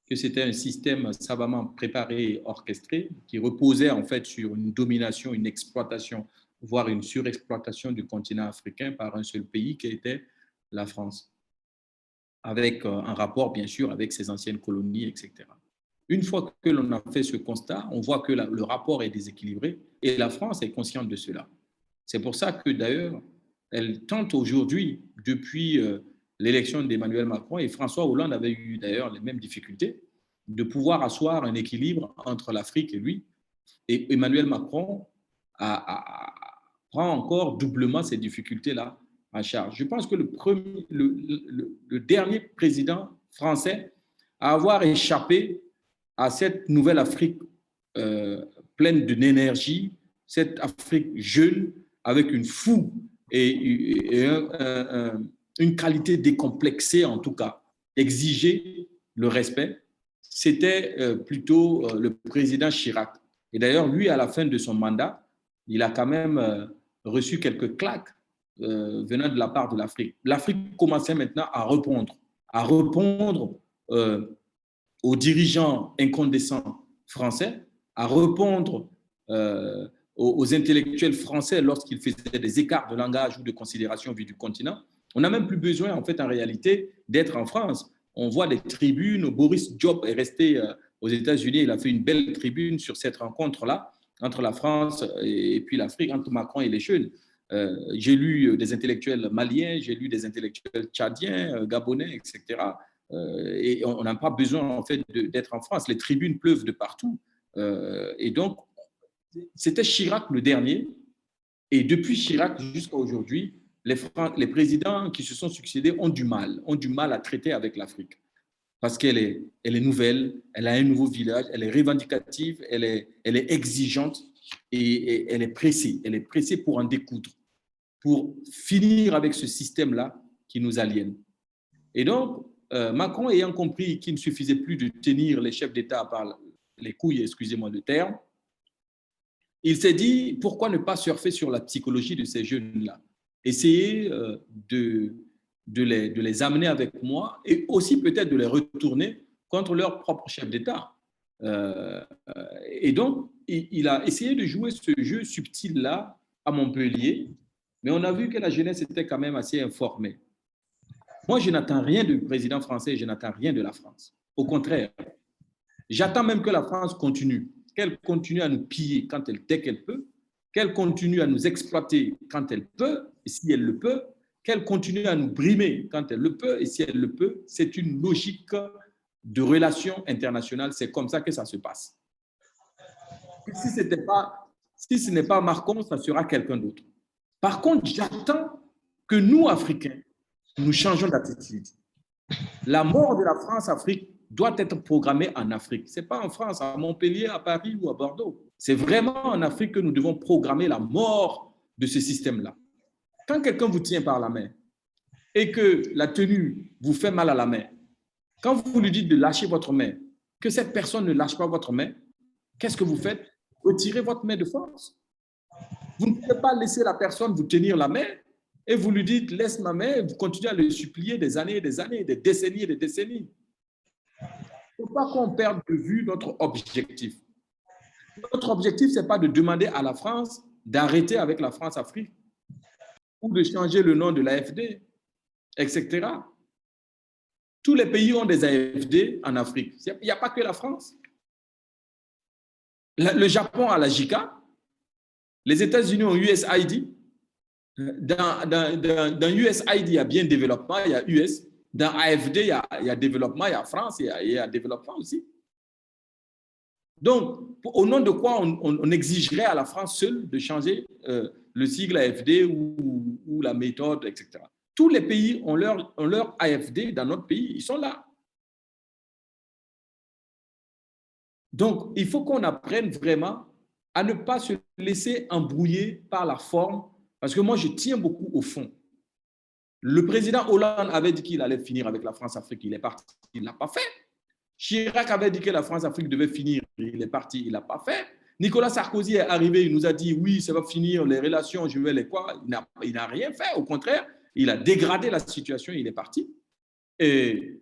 que c'était un système savamment préparé et orchestré qui reposait en fait sur une domination, une exploitation, voire une surexploitation du continent africain par un seul pays qui était la France, avec un rapport bien sûr avec ses anciennes colonies, etc. Une fois que l'on a fait ce constat, on voit que le rapport est déséquilibré et la France est consciente de cela. C'est pour ça que d'ailleurs, elle tente aujourd'hui, depuis l'élection d'Emmanuel Macron, et François Hollande avait eu d'ailleurs les mêmes difficultés, de pouvoir asseoir un équilibre entre l'Afrique et lui. Et Emmanuel Macron prend encore doublement ces difficultés-là en charge. Je pense que le dernier président français à avoir échappé à cette nouvelle Afrique pleine d'énergie, cette Afrique jeune, avec une fougue et une qualité décomplexée, en tout cas, exiger le respect, c'était plutôt le président Chirac. Et d'ailleurs, lui, à la fin de son mandat, il a quand même reçu quelques claques venant de la part de l'Afrique. L'Afrique commençait maintenant à répondre aux dirigeants incandescents français, à répondre aux intellectuels français lorsqu'ils faisaient des écarts de langage ou de considération vu du continent. On n'a même plus besoin, en fait, en réalité, d'être en France. On voit des tribunes. Boris Diop est resté aux États-Unis. Il a fait une belle tribune sur cette rencontre-là entre la France et puis l'Afrique, entre Macron et les jeunes. J'ai lu des intellectuels maliens, j'ai lu des intellectuels tchadiens, gabonais, etc. Et on n'a pas besoin, en fait, d'être en France. Les tribunes pleuvent de partout. Et donc, c'était Chirac le dernier. Et depuis Chirac jusqu'à aujourd'hui, les présidents qui se sont succédés ont du mal à traiter avec l'Afrique. Parce qu'elle est nouvelle, elle a un nouveau village, elle est revendicative, elle est exigeante et elle est pressée. Elle est pressée pour en découdre, pour finir avec ce système-là qui nous aliène. Et donc, Macron ayant compris qu'il ne suffisait plus de tenir les chefs d'État par les couilles, excusez-moi le terme, il s'est dit, pourquoi ne pas surfer sur la psychologie de ces jeunes-là? Essayer de les amener avec moi et aussi peut-être de les retourner contre leur propre chef d'État. Et donc, il a essayé de jouer ce jeu subtil-là à Montpellier, mais on a vu que la jeunesse était quand même assez informée. Moi, je n'attends rien du président français, je n'attends rien de la France. Au contraire, j'attends même que la France continue, qu'elle continue à nous piller dès qu'elle peut, qu'elle continue à nous exploiter quand elle peut, et si elle le peut, qu'elle continue à nous brimer quand elle le peut, et si elle le peut. C'est une logique de relations internationales, c'est comme ça que ça se passe. Si ce n'est pas Macron, ça sera quelqu'un d'autre. Par contre, j'attends que nous, Africains, nous changeons d'attitude. La mort de la France-Afrique doit être programmée en Afrique. Ce n'est pas en France, à Montpellier, à Paris ou à Bordeaux. C'est vraiment en Afrique que nous devons programmer la mort de ce système-là. Quand quelqu'un vous tient par la main et que la tenue vous fait mal à la main, quand vous lui dites de lâcher votre main, que cette personne ne lâche pas votre main, qu'est-ce que vous faites? Retirez votre main de force. Vous ne pouvez pas laisser la personne vous tenir la main et vous lui dites « laisse ma main » et vous continuez à le supplier des années et des années, des décennies et des décennies. Il ne faut pas qu'on perde de vue notre objectif. Notre objectif, ce n'est pas de demander à la France d'arrêter avec la France-Afrique ou de changer le nom de l'AFD, etc. Tous les pays ont des AFD en Afrique. Il n'y a pas que la France. Le Japon a la JICA, les États-Unis ont USAID. Dans USAID, il y a bien développement, il y a US. Dans AFD, il y a développement, il y a France, il y a développement aussi. Donc, au nom de quoi on exigerait à la France seule de changer le sigle AFD ou la méthode, etc. Tous les pays ont leur AFD dans notre pays, ils sont là. Donc, il faut qu'on apprenne vraiment à ne pas se laisser embrouiller par la forme, parce que moi, je tiens beaucoup au fond. Le président Hollande avait dit qu'il allait finir avec la France-Afrique, il est parti, il ne l'a pas fait. Chirac avait dit que la France-Afrique devait finir, il est parti, il ne l'a pas fait. Nicolas Sarkozy est arrivé, il nous a dit oui, ça va finir, les relations, je vais les quoi. Il n'a rien fait, au contraire, il a dégradé la situation, il est parti. Et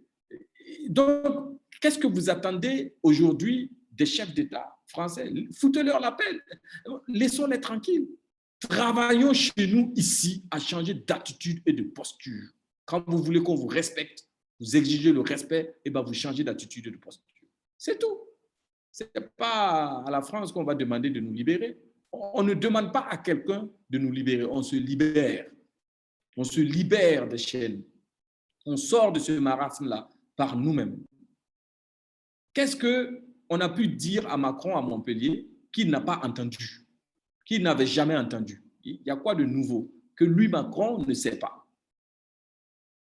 donc, qu'est-ce que vous attendez aujourd'hui des chefs d'État français? Foutez-leur la paix, laissons-les tranquilles. Travaillons chez nous ici à changer d'attitude et de posture. Quand vous voulez qu'on vous respecte, vous exigez le respect, et bien vous changez d'attitude et de posture. C'est tout. Ce n'est pas à la France qu'on va demander de nous libérer. On ne demande pas à quelqu'un de nous libérer, on se libère. On se libère des chaînes. On sort de ce marasme-là par nous-mêmes. Qu'est-ce qu'on a pu dire à Macron à Montpellier qu'il n'a pas entendu, qu'il n'avait jamais entendu? Il y a quoi de nouveau que lui, Macron, ne sait pas?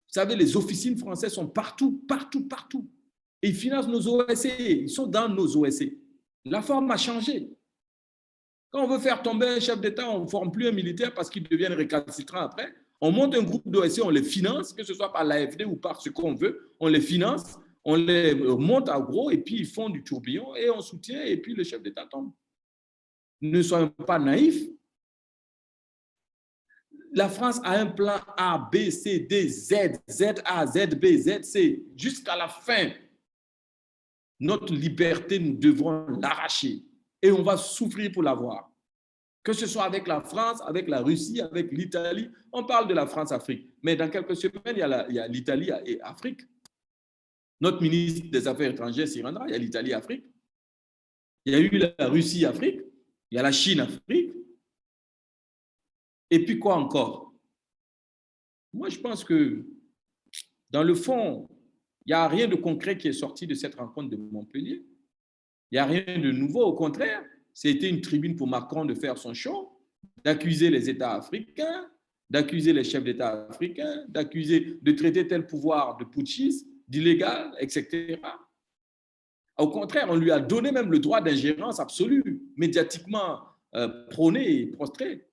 Vous savez, les officines françaises sont partout, partout, partout. Et ils financent nos OSC, ils sont dans nos OSC. La forme a changé. Quand on veut faire tomber un chef d'État, on ne forme plus un militaire parce qu'ils deviennent récalcitrants après. On monte un groupe d'OSC, on les finance, que ce soit par l'AFD ou par ce qu'on veut, on les finance, on les monte à gros et puis ils font du tourbillon et on soutient et puis le chef d'État tombe. Ne soyons pas naïfs. La France a un plan A, B, C, D, Z, ZA, ZB, ZC, jusqu'à la fin. Notre liberté, nous devrons l'arracher et on va souffrir pour l'avoir. Que ce soit avec la France, avec la Russie, avec l'Italie. On parle de la France-Afrique, mais dans quelques semaines, il y a l'Italie et l'Afrique. Notre ministre des Affaires étrangères s'y rendra, il y a l'Italie-Afrique. Il y a eu la Russie-Afrique, il y a la Chine-Afrique. Et puis quoi encore? Moi, je pense que dans le fond, il n'y a rien de concret qui est sorti de cette rencontre de Montpellier. Il n'y a rien de nouveau, au contraire. C'était une tribune pour Macron de faire son show, d'accuser les États africains, d'accuser les chefs d'État africains, d'accuser, de traiter tel pouvoir de putschiste, d'illégal, etc. Au contraire, on lui a donné même le droit d'ingérence absolue, médiatiquement prôné et prostré.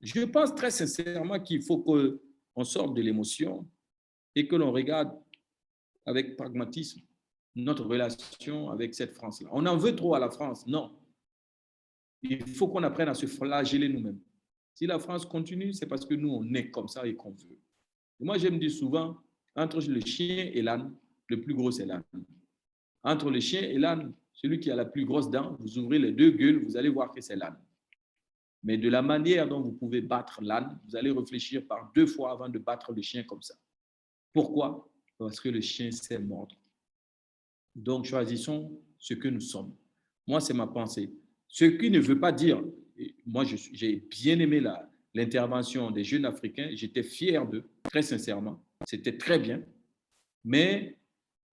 Je pense très sincèrement qu'il faut qu'on sorte de l'émotion et que l'on regarde avec pragmatisme notre relation avec cette France-là. On en veut trop à la France? Non. Il faut qu'on apprenne à se flageller nous-mêmes. Si la France continue, c'est parce que nous, on est comme ça et qu'on veut. Et moi, je me dis souvent, entre le chien et l'âne, le plus gros, c'est l'âne. Entre le chien et l'âne, celui qui a la plus grosse dent, vous ouvrez les deux gueules, vous allez voir que c'est l'âne. Mais de la manière dont vous pouvez battre l'âne, vous allez réfléchir par 2 fois avant de battre le chien comme ça. Pourquoi? Parce que le chien sait mordre. Donc, choisissons ce que nous sommes. Moi, c'est ma pensée. Ce qui ne veut pas dire, moi, j'ai bien aimé l'intervention des jeunes Africains, j'étais fier d'eux, très sincèrement, c'était très bien, mais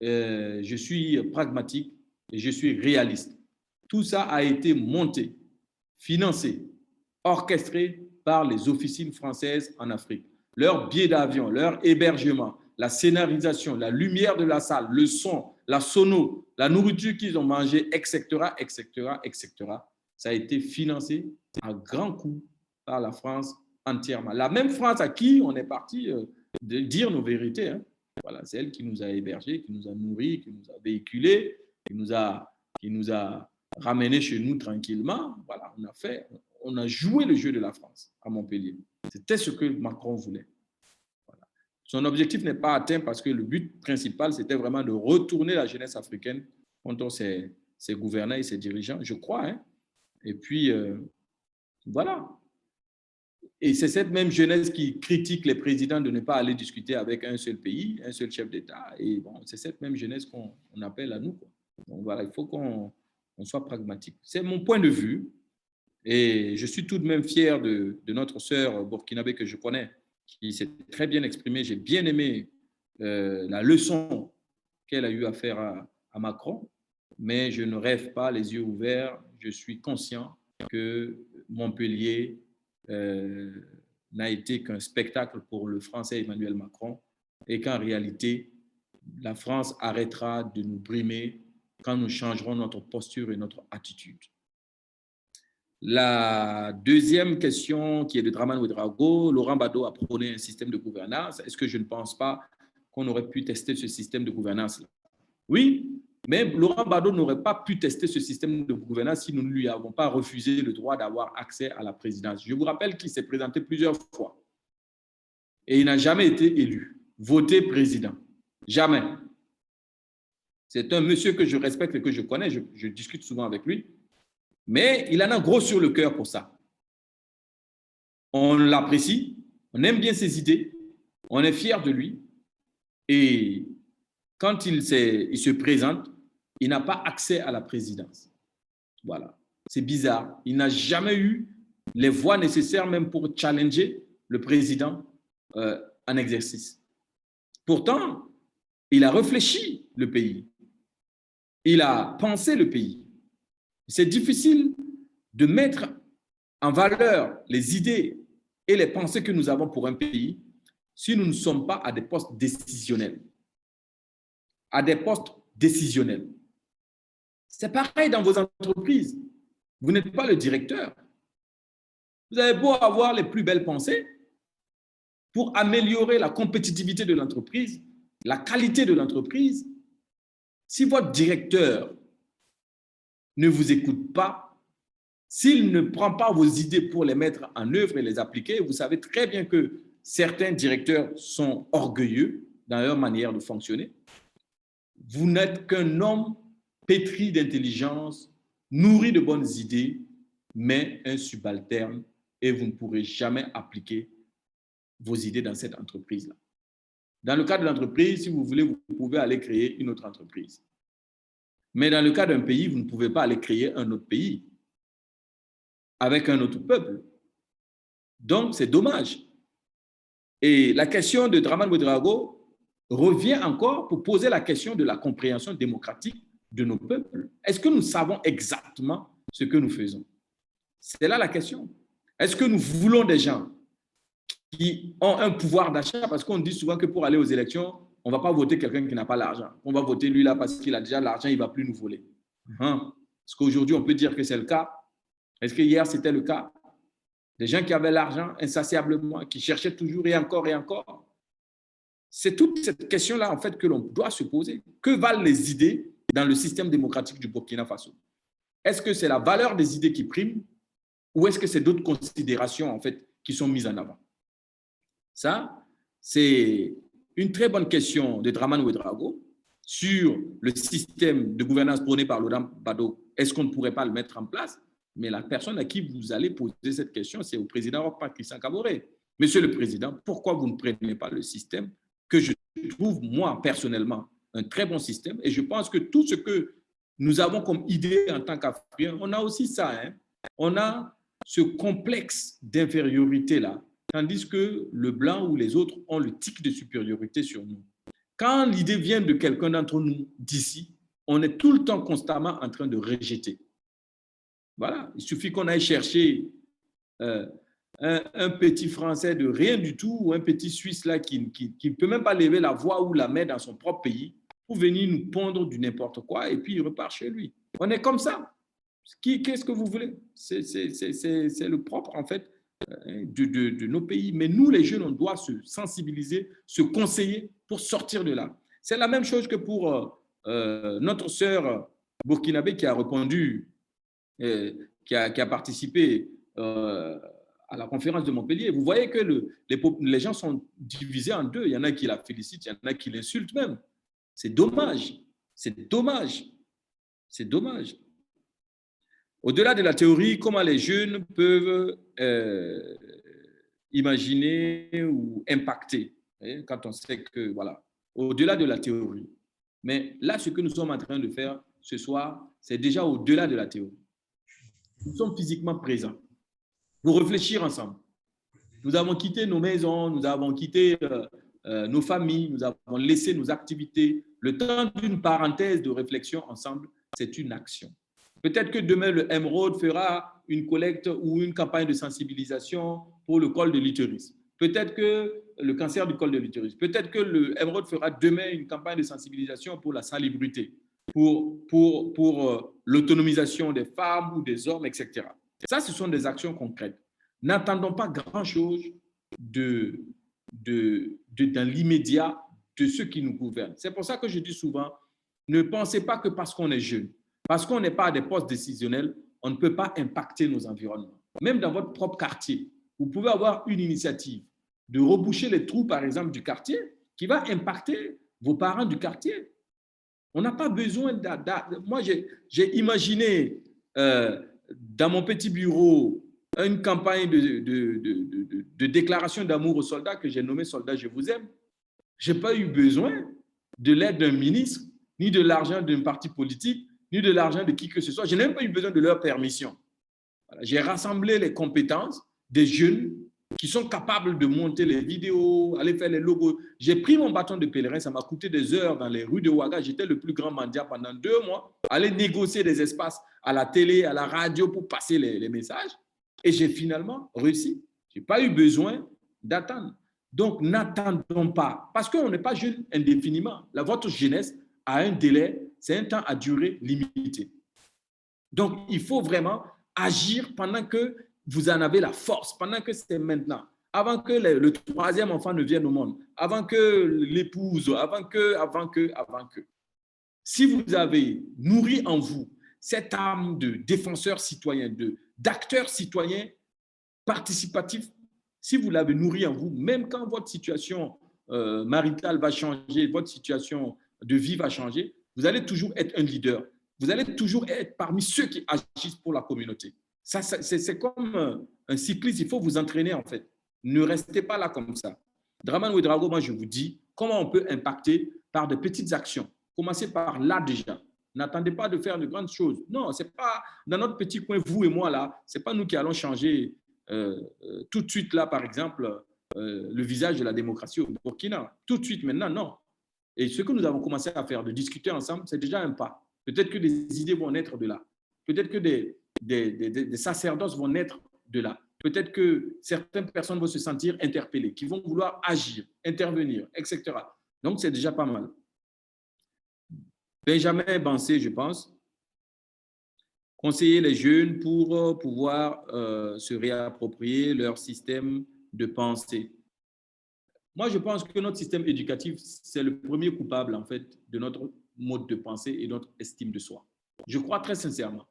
je suis pragmatique et je suis réaliste. Tout ça a été monté, financé, orchestré par les officines françaises en Afrique. Leur billet d'avion, leur hébergement, la scénarisation, la lumière de la salle, le son, la sono, la nourriture qu'ils ont mangée, etc., etc., etc. Ça a été financé à grands coups par la France entièrement. La même France à qui on est parti de dire nos vérités. Hein. Voilà, c'est elle qui nous a hébergés, qui nous a nourris, qui nous a véhiculés, qui nous a ramenés chez nous tranquillement. Voilà, on a joué le jeu de la France à Montpellier. C'était ce que Macron voulait. Voilà. Son objectif n'est pas atteint parce que le but principal, c'était vraiment de retourner la jeunesse africaine contre ses gouvernants et ses dirigeants, je crois. Hein. Et puis, voilà. Et c'est cette même jeunesse qui critique les présidents de ne pas aller discuter avec un seul pays, un seul chef d'État. Et bon, c'est cette même jeunesse qu'on appelle à nous, quoi. Donc voilà, il faut qu'on soit pragmatique. C'est mon point de vue. Et je suis tout de même fier de notre sœur burkinabé que je connais, qui s'est très bien exprimée. J'ai bien aimé la leçon qu'elle a eu à faire à Macron. Mais je ne rêve pas les yeux ouverts. Je suis conscient que Montpellier n'a été qu'un spectacle pour le Français Emmanuel Macron et qu'en réalité, la France arrêtera de nous brimer quand nous changerons notre posture et notre attitude. La deuxième question qui est de Dramane Ouedraogo, Laurent Gbagbo a prôné un système de gouvernance. Est-ce que je ne pense pas qu'on aurait pu tester ce système de gouvernance-là? Oui, mais Laurent Gbagbo n'aurait pas pu tester ce système de gouvernance si nous ne lui avons pas refusé le droit d'avoir accès à la présidence. Je vous rappelle qu'il s'est présenté plusieurs fois et il n'a jamais été élu, voté président. Jamais. C'est un monsieur que je respecte et que je connais, je discute souvent avec lui, mais il en a gros sur le cœur pour ça. On l'apprécie, on aime bien ses idées, on est fier de lui et quand il se présente, il n'a pas accès à la présidence. Voilà, c'est bizarre. Il n'a jamais eu les voix nécessaires même pour challenger le président en exercice. Pourtant, il a réfléchi le pays. Il a pensé le pays. C'est difficile de mettre en valeur les idées et les pensées que nous avons pour un pays si nous ne sommes pas à des postes décisionnels. À des postes décisionnels. C'est pareil dans vos entreprises. Vous n'êtes pas le directeur. Vous avez beau avoir les plus belles pensées pour améliorer la compétitivité de l'entreprise, la qualité de l'entreprise. Si votre directeur ne vous écoute pas, s'il ne prend pas vos idées pour les mettre en œuvre et les appliquer, vous savez très bien que certains directeurs sont orgueilleux dans leur manière de fonctionner. Vous n'êtes qu'un homme pétri d'intelligence, nourri de bonnes idées, mais un subalterne et vous ne pourrez jamais appliquer vos idées dans cette entreprise-là. Dans le cas de l'entreprise, si vous voulez, vous pouvez aller créer une autre entreprise. Mais dans le cas d'un pays, vous ne pouvez pas aller créer un autre pays avec un autre peuple. Donc, c'est dommage. Et la question de Dramane Ouedraogo revient encore pour poser la question de la compréhension démocratique de nos peuples. Est-ce que nous savons exactement ce que nous faisons? C'est là la question. Est-ce que nous voulons des gens qui ont un pouvoir d'achat? Parce qu'on dit souvent que pour aller aux élections, on ne va pas voter quelqu'un qui n'a pas l'argent. On va voter lui là parce qu'il a déjà l'argent, il ne va plus nous voler. Est-ce qu'aujourd'hui, on peut dire que c'est le cas? Est-ce que hier, c'était le cas? Des gens qui avaient l'argent insatiablement, qui cherchaient toujours et encore et encore. C'est toute cette question-là, en fait, que l'on doit se poser. Que valent les idées dans le système démocratique du Burkina Faso? Est-ce que c'est la valeur des idées qui prime ou est-ce que c'est d'autres considérations, en fait, qui sont mises en avant? Ça, c'est une très bonne question de Dramane Ouedraogo sur le système de gouvernance prôné par Laurent Gbagbo. Est-ce qu'on ne pourrait pas le mettre en place? Mais la personne à qui vous allez poser cette question, c'est au président Christian Kaboré. Monsieur le Président, pourquoi vous ne prenez pas le système que je trouve, moi, personnellement, un très bon système? Et je pense que tout ce que nous avons comme idée en tant qu'Africains, on a aussi ça. Hein? On a ce complexe d'infériorité-là, tandis que le blanc ou les autres ont le tic de supériorité sur nous. Quand l'idée vient de quelqu'un d'entre nous d'ici, on est tout le temps constamment en train de rejeter. Voilà, il suffit qu'on aille chercher un petit Français de rien du tout ou un petit Suisse là qui ne peut même pas lever la voix ou la main dans son propre pays pour venir nous pondre du n'importe quoi et puis il repart chez lui. On est comme ça. Qu'est-ce que vous voulez? C'est le propre en fait de nos pays. Mais nous, les jeunes, on doit se sensibiliser, se conseiller pour sortir de là. C'est la même chose que pour notre sœur burkinabé qui a répondu, qui a participé à la conférence de Montpellier. Vous voyez que les gens sont divisés en deux. Il y en a qui la félicitent, il y en a qui l'insultent même. C'est dommage. C'est dommage. C'est dommage. Au-delà de la théorie, comment les jeunes peuvent imaginer ou impacter, quand on sait que, voilà, au-delà de la théorie. Mais là, ce que nous sommes en train de faire ce soir, c'est déjà au-delà de la théorie. Nous sommes physiquement présents pour réfléchir ensemble. Nous avons quitté nos maisons, nous avons quitté nos familles, nous avons laissé nos activités. Le temps d'une parenthèse de réflexion ensemble, c'est une action. Peut-être que demain, le Emeraude fera une collecte ou une campagne de sensibilisation pour le col de l'utérus. Peut-être que le cancer du col de l'utérus. Peut-être que le Emeraude fera demain une campagne de sensibilisation pour la salubrité, pour l'autonomisation des femmes ou des hommes, etc. Ça, ce sont des actions concrètes. N'attendons pas grand-chose dans l'immédiat de ceux qui nous gouvernent. C'est pour ça que je dis souvent, ne pensez pas que parce qu'on est jeune, parce qu'on n'est pas à des postes décisionnels, on ne peut pas impacter nos environnements. Même dans votre propre quartier, vous pouvez avoir une initiative de reboucher les trous, par exemple, du quartier, qui va impacter vos parents du quartier. On n'a pas besoin Moi, j'ai imaginé dans mon petit bureau une campagne de déclaration d'amour aux soldats que j'ai nommé « Soldats, je vous aime ». Je n'ai pas eu besoin de l'aide d'un ministre, ni de l'argent d'un parti politique, ni de l'argent de qui que ce soit. Je n'ai même pas eu besoin de leur permission. Voilà. J'ai rassemblé les compétences des jeunes qui sont capables de monter les vidéos, aller faire les logos. J'ai pris mon bâton de pèlerin, ça m'a coûté des heures dans les rues de Ouaga. J'étais le plus grand mendiant pendant 2 mois, aller négocier des espaces à la télé, à la radio pour passer les messages. Et j'ai finalement réussi. Je n'ai pas eu besoin d'attendre. Donc, n'attendons pas, parce qu'on n'est pas jeune indéfiniment. Votre jeunesse a un délai, c'est un temps à durée limitée. Donc, il faut vraiment agir pendant que vous en avez la force, pendant que c'est maintenant, avant que le 3e enfant ne vienne au monde, avant que l'épouse, avant que. Si vous avez nourri en vous cette âme de défenseur citoyen, d'acteur citoyen participatif, si vous l'avez nourri en vous, même quand votre situation maritale va changer, votre situation de vie va changer, vous allez toujours être un leader. Vous allez toujours être parmi ceux qui agissent pour la communauté. C'est comme un cycliste, il faut vous entraîner en fait. Ne restez pas là comme ça. Dramane Ouedraogo, moi je vous dis, comment on peut impacter par de petites actions. Commencez par là déjà. N'attendez pas de faire de grandes choses. Non, ce n'est pas dans notre petit coin, vous et moi là, ce n'est pas nous qui allons changer tout de suite là, par exemple, le visage de la démocratie au Burkina. Tout de suite maintenant, non. Et ce que nous avons commencé à faire, de discuter ensemble, c'est déjà un pas. Peut-être que des idées vont naître de là. Peut-être que des sacerdoces vont naître de là. Peut-être que certaines personnes vont se sentir interpellées, qui vont vouloir agir, intervenir, etc. Donc, c'est déjà pas mal. Benjamin Bansé, je pense, conseiller les jeunes pour pouvoir se réapproprier leur système de pensée. Moi, je pense que notre système éducatif, c'est le premier coupable, en fait, de notre mode de pensée et notre estime de soi. Je crois très sincèrement.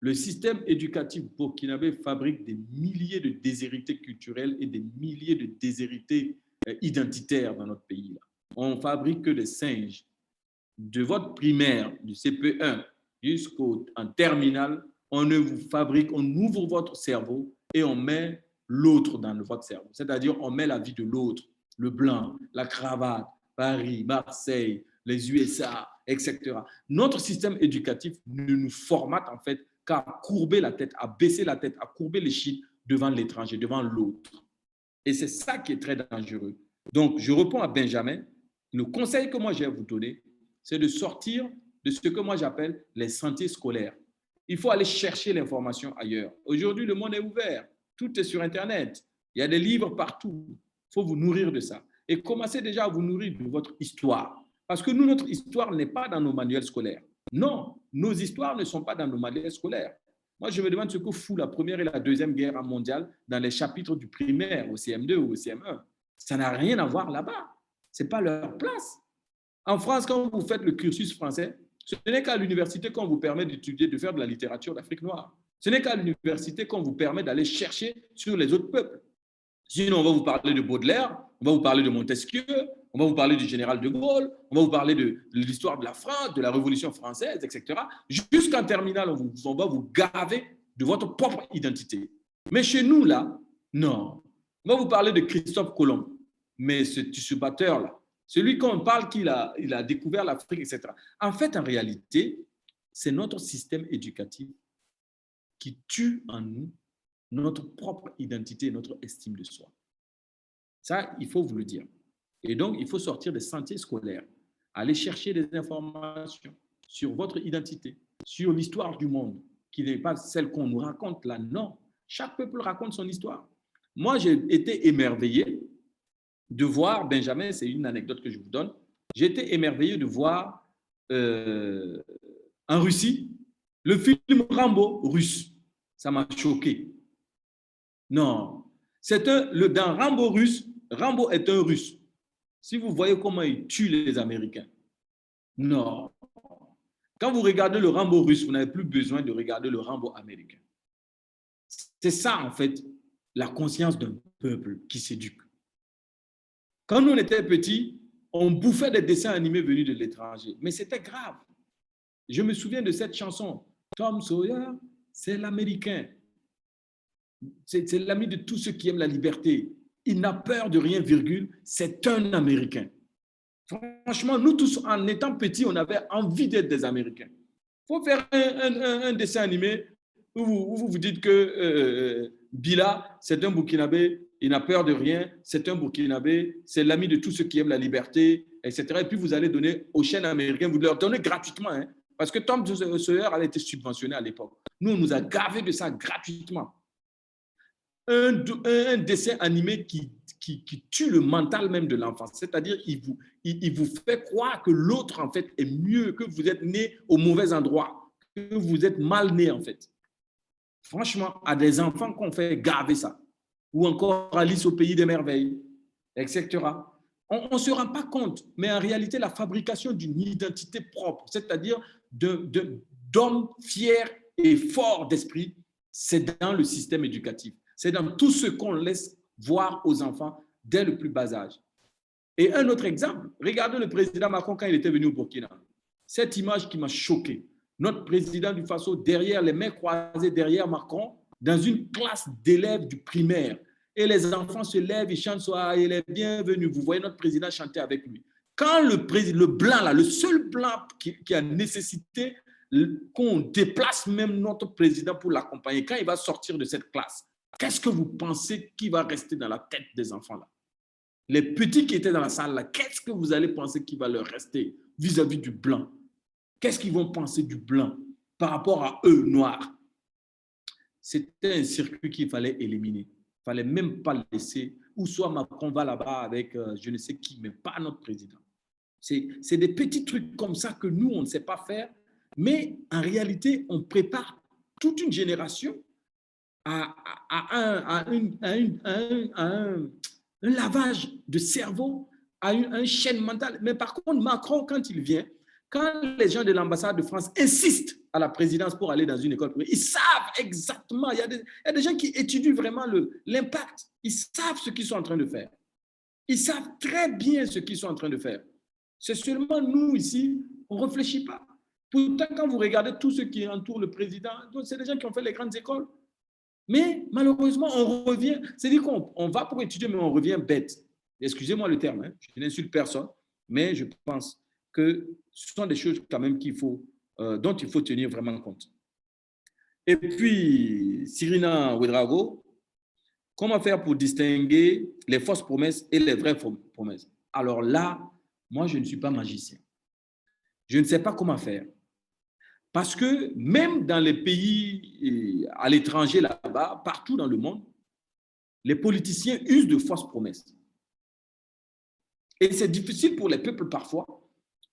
Le système éducatif burkinabé fabrique des milliers de déshérités culturels et des milliers de déshérités identitaires dans notre pays. Là. On fabrique que des singes. De votre primaire, du CP1 jusqu'en terminale, on ouvre votre cerveau et on met l'autre dans votre cerveau. C'est-à-dire, on met la vie de l'autre, le blanc, la cravate, Paris, Marseille, les USA, etc. Notre système éducatif ne nous formate en fait qu'à courber la tête, à baisser la tête, à courber les chiens devant l'étranger, devant l'autre. Et c'est ça qui est très dangereux. Donc, je réponds à Benjamin. Le conseil que moi j'ai à vous donner, c'est de sortir de ce que moi j'appelle les sentiers scolaires. Il faut aller chercher l'information ailleurs. Aujourd'hui, le monde est ouvert. Tout est sur Internet. Il y a des livres partout. Il faut vous nourrir de ça. Et commencez déjà à vous nourrir de votre histoire. Parce que nous, notre histoire n'est pas dans nos manuels scolaires. Non, nos histoires ne sont pas dans nos manuels scolaires. Moi, je me demande ce que fout la Première et la Deuxième Guerre mondiale dans les chapitres du primaire, au CM2 ou au CM1. Ça n'a rien à voir là-bas. Ce n'est pas leur place. En France, quand vous faites le cursus français, ce n'est qu'à l'université qu'on vous permet d'étudier, de faire de la littérature d'Afrique noire. Ce n'est qu'à l'université qu'on vous permet d'aller chercher sur les autres peuples. Sinon, on va vous parler de Baudelaire, on va vous parler de Montesquieu, on va vous parler du général de Gaulle, on va vous parler de l'histoire de la France, de la Révolution française, etc. Jusqu'en terminale, on va vous gaver de votre propre identité. Mais chez nous, là, non. On va vous parler de Christophe Colomb. Mais ce batteur-là, celui qu'on parle qu'il a découvert l'Afrique, etc. En fait, en réalité, c'est notre système éducatif qui tue en nous notre propre identité, notre estime de soi. Ça, il faut vous le dire. Et donc, il faut sortir des sentiers scolaires, aller chercher des informations sur votre identité, sur l'histoire du monde, qui n'est pas celle qu'on nous raconte là. Non, chaque peuple raconte son histoire. Moi, j'ai été émerveillé de voir, Benjamin, c'est une anecdote que je vous donne, j'ai été émerveillé de voir en Russie le film Rambo russe. Ça m'a choqué. Non, dans Rambo russe, Rambo est un russe. Si vous voyez comment il tue les Américains, non. Quand vous regardez le Rambo russe, vous n'avez plus besoin de regarder le Rambo américain. C'est ça, en fait, la conscience d'un peuple qui s'éduque. Quand nous, on était petits, on bouffait des dessins animés venus de l'étranger. Mais c'était grave. Je me souviens de cette chanson. Tom Sawyer, c'est l'Américain. C'est l'ami de tous ceux qui aiment la liberté. Il n'a peur de rien, virgule. C'est un Américain. Franchement, nous tous, en étant petits, on avait envie d'être des Américains. Il faut faire un dessin animé où vous dites que Bila, c'est un Burkinabé, il n'a peur de rien, c'est un Burkinabé, c'est l'ami de tous ceux qui aiment la liberté, etc. Et puis vous allez donner aux chaînes américaines, vous leur donnez gratuitement, hein, parce que Tom Sawyer a été subventionné à l'époque. Nous, on nous a gavé de ça gratuitement. Un dessin animé qui tue le mental même de l'enfant. C'est-à-dire, il vous fait croire que l'autre, en fait, est mieux, que vous êtes né au mauvais endroit, que vous êtes mal né, en fait. Franchement, à des enfants qu'on fait gaver ça. Ou encore Alice au pays des merveilles, etc. On ne se rend pas compte, mais en réalité, la fabrication d'une identité propre, c'est-à-dire d'hommes fiers et forts d'esprit, c'est dans le système éducatif. C'est dans tout ce qu'on laisse voir aux enfants dès le plus bas âge. Et un autre exemple, regardez le président Macron quand il était venu au Burkina. Cette image qui m'a choqué. Notre président du Faso, derrière les mains croisées, derrière Macron, dans une classe d'élèves du primaire. Et les enfants se lèvent, ils chantent « Soyez les bienvenus ». Vous voyez notre président chanter avec lui. Quand le blanc, là, le seul blanc qui a nécessité qu'on déplace même notre président pour l'accompagner, quand il va sortir de cette classe, qu'est-ce que vous pensez qui va rester dans la tête des enfants là? Les petits qui étaient dans la salle là, qu'est-ce que vous allez penser qui va leur rester vis-à-vis du blanc? Qu'est-ce qu'ils vont penser du blanc par rapport à eux, noirs? C'était un circuit qu'il fallait éliminer. Il ne fallait même pas laisser, ou soit Macron va là-bas avec je ne sais qui, mais pas notre président. C'est des petits trucs comme ça que nous, on ne sait pas faire, mais en réalité, on prépare toute une génération à un lavage de cerveau, à un chaîne mentale. Mais par contre, Macron, quand il vient, quand les gens de l'ambassade de France insistent à la présidence pour aller dans une école privée, ils savent exactement, il y a des gens qui étudient vraiment l'impact. Ils savent ce qu'ils sont en train de faire. Ils savent très bien ce qu'ils sont en train de faire. C'est seulement nous ici, on ne réfléchit pas. Pourtant, quand vous regardez tous ceux qui entourent le président, c'est des gens qui ont fait les grandes écoles. Mais malheureusement, on revient, c'est-à-dire qu'on va pour étudier, mais on revient bête. Excusez-moi le terme, hein, je n'insulte personne, mais je pense que ce sont des choses quand même dont il faut tenir vraiment compte. Et puis, Cyrina Ouedraogo, comment faire pour distinguer les fausses promesses et les vraies promesses? Alors là, moi, je ne suis pas magicien. Je ne sais pas comment faire. Parce que même dans les pays à l'étranger, là-bas, partout dans le monde, les politiciens usent de fausses promesses. Et c'est difficile pour les peuples parfois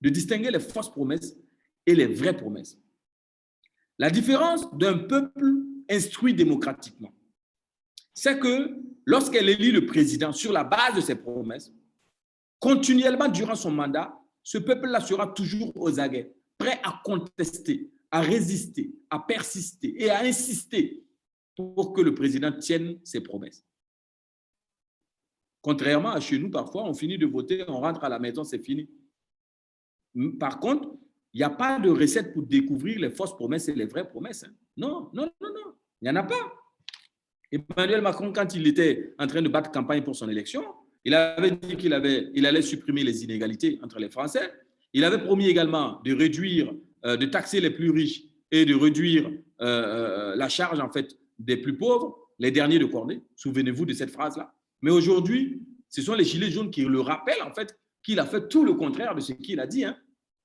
de distinguer les fausses promesses et les vraies promesses. La différence d'un peuple instruit démocratiquement, c'est que lorsqu'elle élit le président sur la base de ses promesses, continuellement durant son mandat, ce peuple-là sera toujours aux aguets, prêt à contester, à résister, à persister et à insister pour que le président tienne ses promesses. Contrairement à chez nous, parfois, on finit de voter, on rentre à la maison, c'est fini. Par contre, il n'y a pas de recette pour découvrir les fausses promesses et les vraies promesses. Non, non, non, non, il n'y en a pas. Emmanuel Macron, quand il était en train de battre campagne pour son élection, il avait dit qu'il allait supprimer les inégalités entre les Français. Il avait promis également de réduire, de taxer les plus riches et de réduire la charge en fait des plus pauvres, les derniers de cordée. Souvenez-vous de cette phrase-là. Mais aujourd'hui, ce sont les gilets jaunes qui le rappellent en fait qu'il a fait tout le contraire de ce qu'il a dit. Hein.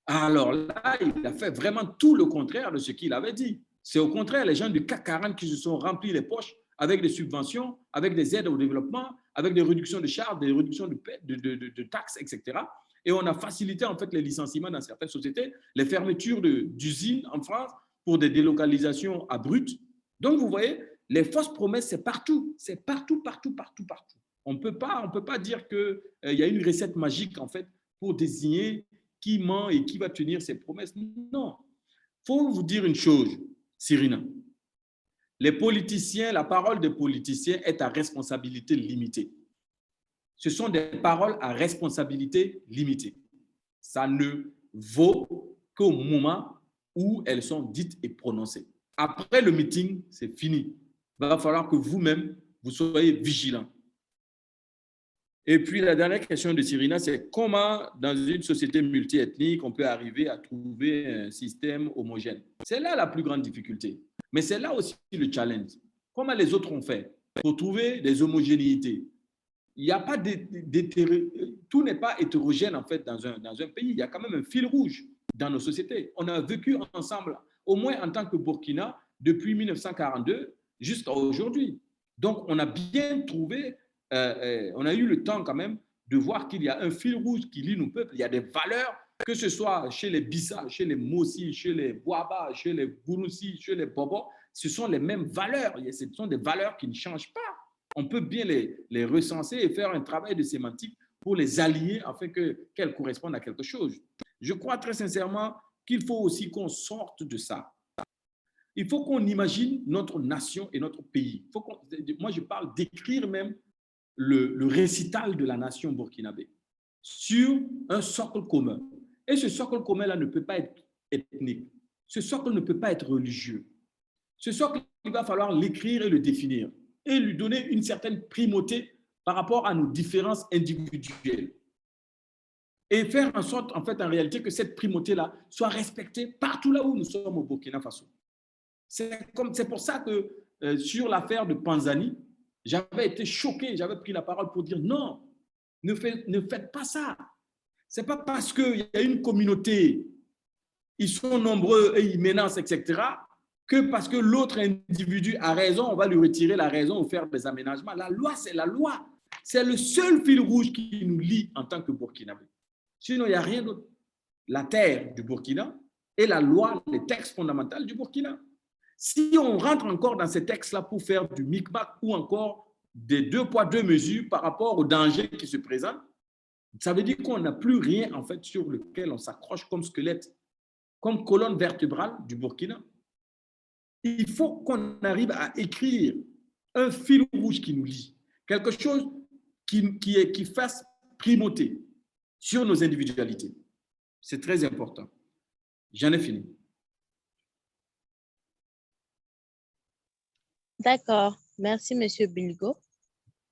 Alors là, il a fait vraiment tout le contraire de ce qu'il avait dit. C'est au contraire les gens du CAC 40 qui se sont remplis les poches avec des subventions, avec des aides au développement, avec des réductions de charges, des réductions de taxes, etc. Et on a facilité en fait les licenciements dans certaines sociétés, les fermetures d'usines en France pour des délocalisations abruptes. Donc, vous voyez, les fausses promesses, c'est partout. C'est partout, partout, partout, partout. On ne peut pas dire qu'il y a une recette magique en fait pour désigner qui ment et qui va tenir ses promesses. Non. Il faut vous dire une chose, Cyrina. Les politiciens, la parole des politiciens est à responsabilité limitée. Ce sont des paroles à responsabilité limitée. Ça ne vaut qu'au moment où elles sont dites et prononcées. Après le meeting, c'est fini. Il va falloir que vous-même, vous soyez vigilants. Et puis, la dernière question de Cyrina, c'est comment, dans une société multiethnique, on peut arriver à trouver un système homogène. C'est là la plus grande difficulté. Mais c'est là aussi le challenge. Comment les autres ont fait pour trouver des homogénéités? Il n'y a pas tout n'est pas hétérogène en fait dans un pays. Il y a quand même un fil rouge dans nos sociétés. On a vécu ensemble, au moins en tant que Burkina, depuis 1942 jusqu'à aujourd'hui. Donc, on a bien trouvé, on a eu le temps quand même de voir qu'il y a un fil rouge qui lie nos peuples. Il y a des valeurs, que ce soit chez les Bissa, chez les Mossi, chez les Boaba, chez les Gouroussi, chez les Bobo, ce sont les mêmes valeurs. Ce sont des valeurs qui ne changent pas. On peut bien les recenser et faire un travail de sémantique pour les allier afin qu'elles correspondent à quelque chose. Je crois très sincèrement qu'il faut aussi qu'on sorte de ça. Il faut qu'on imagine notre nation et notre pays. Moi, je parle d'écrire même le récital de la nation burkinabé sur un socle commun. Et ce socle commun-là ne peut pas être ethnique. Ce socle ne peut pas être religieux. Ce socle, il va falloir l'écrire et le définir et lui donner une certaine primauté par rapport à nos différences individuelles. Et faire en sorte, en fait, en réalité, que cette primauté-là soit respectée partout là où nous sommes au Burkina Faso. C'est pour ça que sur l'affaire de Panzani, j'avais été choqué, j'avais pris la parole pour dire non, ne faites pas ça. Ce n'est pas parce qu'il y a une communauté, ils sont nombreux et ils menacent, etc., que parce que l'autre individu a raison, on va lui retirer la raison ou faire des aménagements. La loi, c'est la loi. C'est le seul fil rouge qui nous lie en tant que Burkinabé. Sinon, il n'y a rien d'autre. La terre du Burkina et la loi, les textes fondamentaux du Burkina. Si on rentre encore dans ces textes-là pour faire du micmac ou encore des 2 poids 2 mesures par rapport aux dangers qui se présentent, ça veut dire qu'on n'a plus rien en fait sur lequel on s'accroche comme squelette, comme colonne vertébrale du Burkina. Il faut qu'on arrive à écrire un fil rouge qui nous lie, quelque chose qui fasse primauté sur nos individualités. C'est très important. J'en ai fini. D'accord. Merci, M. Bilgo.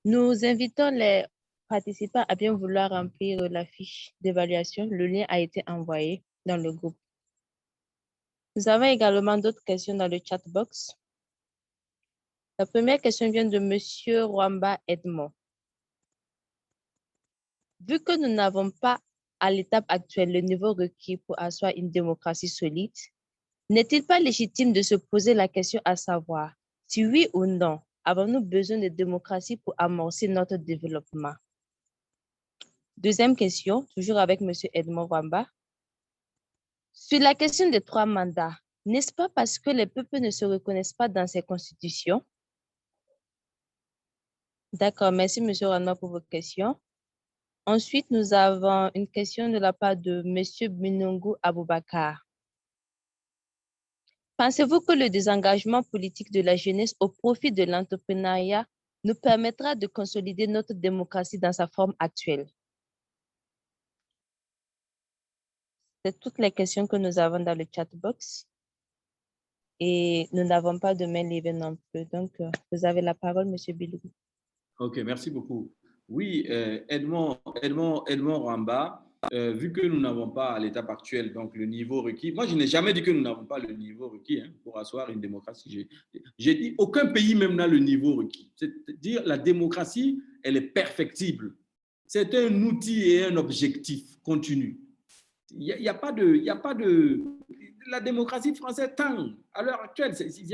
Nous invitons les participants à bien vouloir remplir la fiche d'évaluation. Le lien a été envoyé dans le groupe. Nous avons également d'autres questions dans le chat box. La première question vient de M. Rwamba Edmond. Vu que nous n'avons pas à l'étape actuelle le niveau requis pour asseoir une démocratie solide, n'est-il pas légitime de se poser la question à savoir si oui ou non, avons-nous besoin de démocratie pour amorcer notre développement? Deuxième question, toujours avec M. Edmond Rwamba. Sur la question des 3 mandats, n'est-ce pas parce que les peuples ne se reconnaissent pas dans ces constitutions? D'accord, merci M. Rwamba pour vos questions. Ensuite, nous avons une question de la part de M. Binongo Aboubakar. Pensez-vous que le désengagement politique de la jeunesse au profit de l'entrepreneuriat nous permettra de consolider notre démocratie dans sa forme actuelle? C'est toutes les questions que nous avons dans le chat box. Et nous n'avons pas de main levée non plus. Donc, vous avez la parole, M. Bilou. OK, merci beaucoup. Oui, Edmond Rwamba, vu que nous n'avons pas à l'étape actuelle donc le niveau requis, moi je n'ai jamais dit que nous n'avons pas le niveau requis pour asseoir une démocratie. J'ai dit aucun pays même n'a le niveau requis. C'est-à-dire la démocratie, elle est perfectible. C'est un outil et un objectif continu. Il y a pas de la démocratie française tend à l'heure actuelle. Il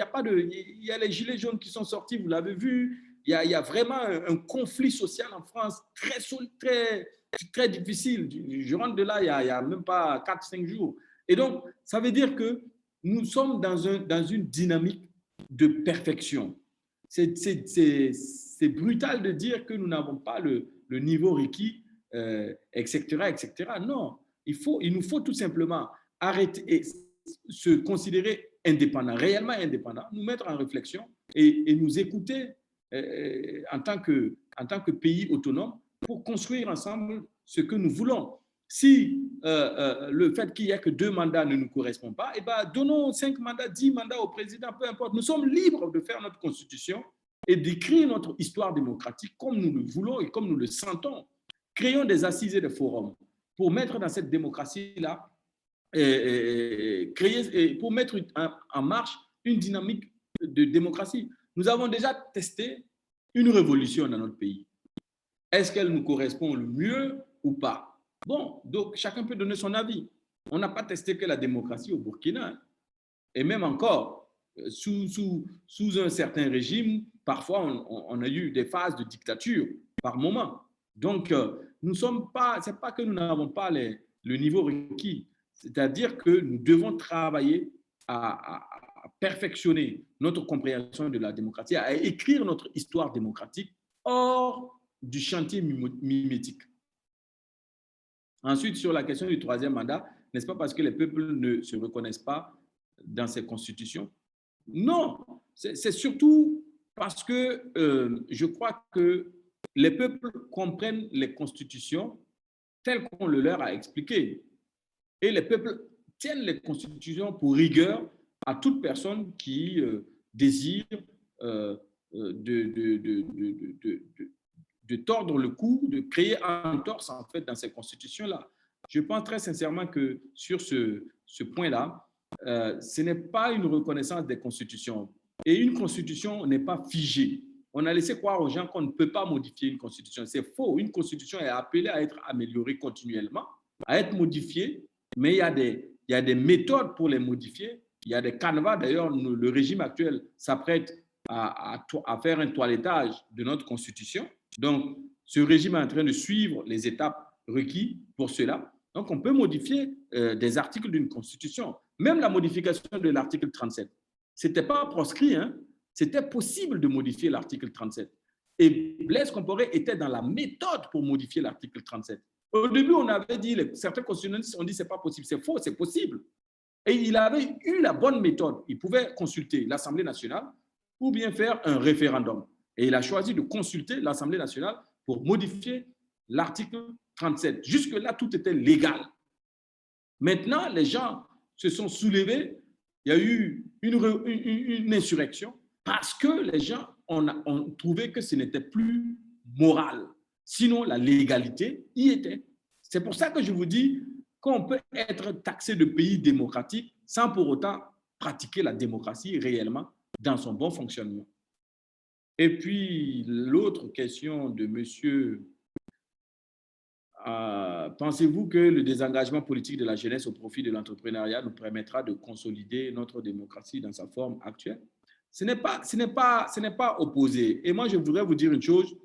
y a les gilets jaunes qui sont sortis, vous l'avez vu. Il y a vraiment un conflit social en France très difficile. Je rentre de là il y a même pas 4-5 jours. Et donc, ça veut dire que nous sommes dans une dynamique de perfection. C'est brutal de dire que nous n'avons pas le niveau requis, etc., etc. Non, il nous faut tout simplement arrêter et se considérer indépendant, réellement indépendant, nous mettre en réflexion et nous écouter en tant que pays autonome pour construire ensemble ce que nous voulons. Si le fait qu'il n'y ait que 2 mandats ne nous correspond pas, eh ben, donnons 5 mandats, 10 mandats au président, peu importe. Nous sommes libres de faire notre constitution et d'écrire notre histoire démocratique comme nous le voulons et comme nous le sentons. Créons des assises et des forums pour mettre dans cette démocratie-là, pour mettre en marche une dynamique de démocratie. Nous avons déjà testé une révolution dans notre pays. Est-ce qu'elle nous correspond le mieux ou pas? Bon, donc chacun peut donner son avis. On n'a pas testé que la démocratie au Burkina. Et même encore, sous un certain régime, parfois on a eu des phases de dictature par moment. Donc, c'est pas que nous n'avons pas le niveau requis, c'est-à-dire que nous devons travailler à perfectionner notre compréhension de la démocratie, à écrire notre histoire démocratique hors du chantier mimétique. Ensuite, sur la question du 3e mandat, n'est-ce pas parce que les peuples ne se reconnaissent pas dans ces constitutions? Non, c'est surtout parce que je crois que les peuples comprennent les constitutions telles qu'on le leur a expliquées. Et les peuples tiennent les constitutions pour rigueur à toute personne qui désire de tordre le cou, de créer un entorse en fait dans ces constitutions-là. Je pense très sincèrement que sur ce point-là, ce n'est pas une reconnaissance des constitutions. Et une constitution n'est pas figée. On a laissé croire aux gens qu'on ne peut pas modifier une constitution. C'est faux. Une constitution est appelée à être améliorée continuellement, à être modifiée, mais il y a des méthodes pour les modifier. Il y a des canevas. D'ailleurs, le régime actuel s'apprête à faire un toilettage de notre constitution. Donc, ce régime est en train de suivre les étapes requises pour cela. Donc, on peut modifier des articles d'une constitution. Même la modification de l'article 37. Ce n'était pas proscrit, hein? C'était possible de modifier l'article 37. Et Blaise Compaoré était dans la méthode pour modifier l'article 37. Au début, on avait dit, certains constitutionnalistes ont dit que ce n'est pas possible. C'est faux, c'est possible. Et il avait eu la bonne méthode. Il pouvait consulter l'Assemblée nationale ou bien faire un référendum. Et il a choisi de consulter l'Assemblée nationale pour modifier l'article 37. Jusque-là, tout était légal. Maintenant, les gens se sont soulevés. Il y a eu une insurrection parce que les gens ont trouvé que ce n'était plus moral. Sinon, la légalité y était. C'est pour ça que je vous dis qu'on peut être taxé de pays démocratique sans pour autant pratiquer la démocratie réellement dans son bon fonctionnement. Et puis, l'autre question de monsieur pensez-vous que le désengagement politique de la jeunesse au profit de l'entrepreneuriat nous permettra de consolider notre démocratie dans sa forme actuelle? Ce n'est pas opposé. Et moi, je voudrais vous dire une chose.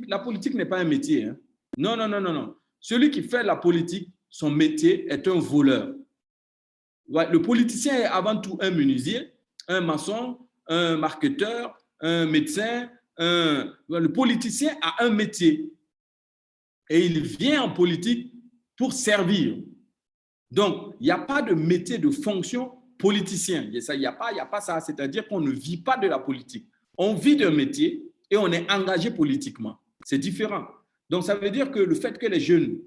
La politique n'est pas un métier. Hein. Non, non, non, non, non. Celui qui fait la politique, son métier est un voleur. Le politicien est avant tout un menuisier, un maçon, un marketeur, un médecin. Le politicien a un métier et il vient en politique pour servir. Donc, il n'y a pas de métier, de fonction politicien. Il n'y a pas ça. C'est-à-dire qu'on ne vit pas de la politique. On vit d'un métier et on est engagé politiquement. C'est différent. Donc, ça veut dire que le fait que les jeunes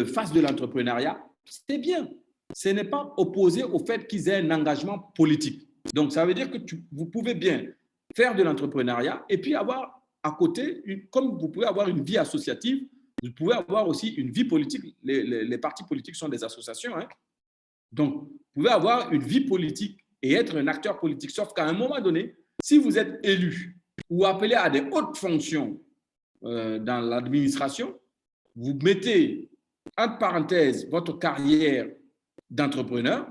fassent de l'entrepreneuriat, c'est bien. Ce n'est pas opposé au fait qu'ils aient un engagement politique. Donc, ça veut dire que vous pouvez bien faire de l'entrepreneuriat et puis avoir à côté, comme vous pouvez avoir une vie associative, vous pouvez avoir aussi une vie politique. Les partis politiques sont des associations. Hein. Donc, vous pouvez avoir une vie politique et être un acteur politique. Sauf qu'à un moment donné, si vous êtes élu ou appelé à des hautes fonctions dans l'administration, vous mettez entre parenthèses votre carrière d'entrepreneur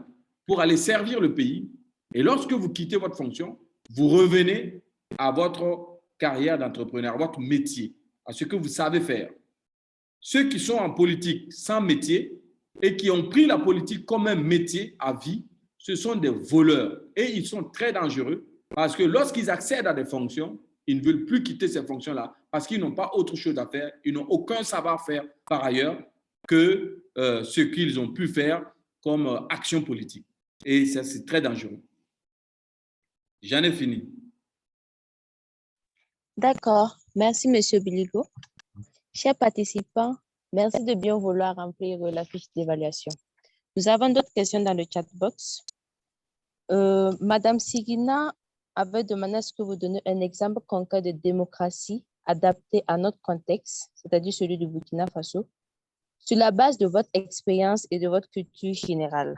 pour aller servir le pays. Et lorsque vous quittez votre fonction, vous revenez à votre carrière d'entrepreneur, à votre métier, à ce que vous savez faire. Ceux qui sont en politique sans métier et qui ont pris la politique comme un métier à vie, ce sont des voleurs. Et ils sont très dangereux parce que lorsqu'ils accèdent à des fonctions, ils ne veulent plus quitter ces fonctions-là parce qu'ils n'ont pas autre chose à faire. Ils n'ont aucun savoir-faire par ailleurs que ce qu'ils ont pu faire comme action politique. Et ça, c'est très dangereux. J'en ai fini. D'accord. Merci, M. Biligo. Chers participants, merci de bien vouloir remplir la fiche d'évaluation. Nous avons d'autres questions dans le chat box. Madame Sigina avait demandé à ce que vous donniez un exemple concret de démocratie adaptée à notre contexte, c'est-à-dire celui du Burkina Faso, sur la base de votre expérience et de votre culture générale.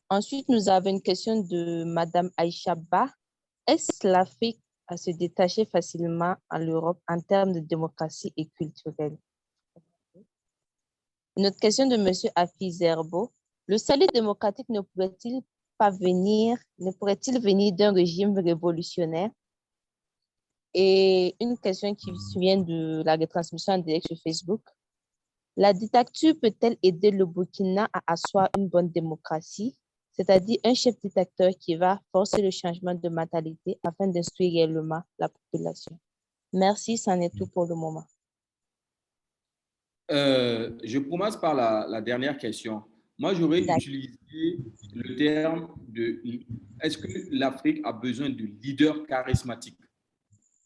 Ensuite, nous avons une question de Madame Aïcha Ba. Est-ce l'Afrique à se détacher facilement à l'Europe en termes de démocratie et culturelle? Une autre question de M. Afi Zerbo. Le salut démocratique ne pourrait-il venir d'un régime révolutionnaire? Et une question qui vient de la retransmission en direct sur Facebook. La dictature peut-elle aider le Burkina à asseoir une bonne démocratie, c'est-à-dire un chef dictateur qui va forcer le changement de mentalité afin d'instruire réellement la population? Merci, c'en est tout pour le moment. Je commence par la dernière question. Moi, j'aurais utilisé le terme de « est-ce que l'Afrique a besoin de leaders charismatiques ?»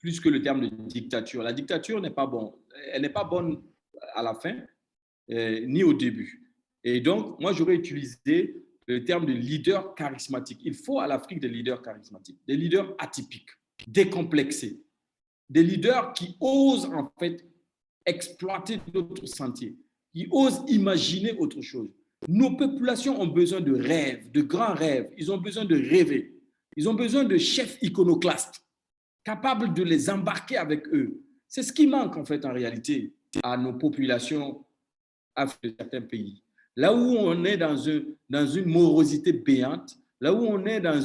plus que le terme de dictature. La dictature n'est pas bonne. Elle n'est pas bonne à la fin, ni au début. Et donc, moi, j'aurais utilisé le terme de leader charismatique. Il faut à l'Afrique des leaders charismatiques, des leaders atypiques, décomplexés, des leaders qui osent en fait exploiter d'autres sentiers, qui osent imaginer autre chose. Nos populations ont besoin de rêves, de grands rêves. Ils ont besoin de rêver. Ils ont besoin de chefs iconoclastes, capables de les embarquer avec eux. C'est ce qui manque en fait en réalité à nos populations africaines de certains pays. Là où on est dans une morosité béante, là où on est dans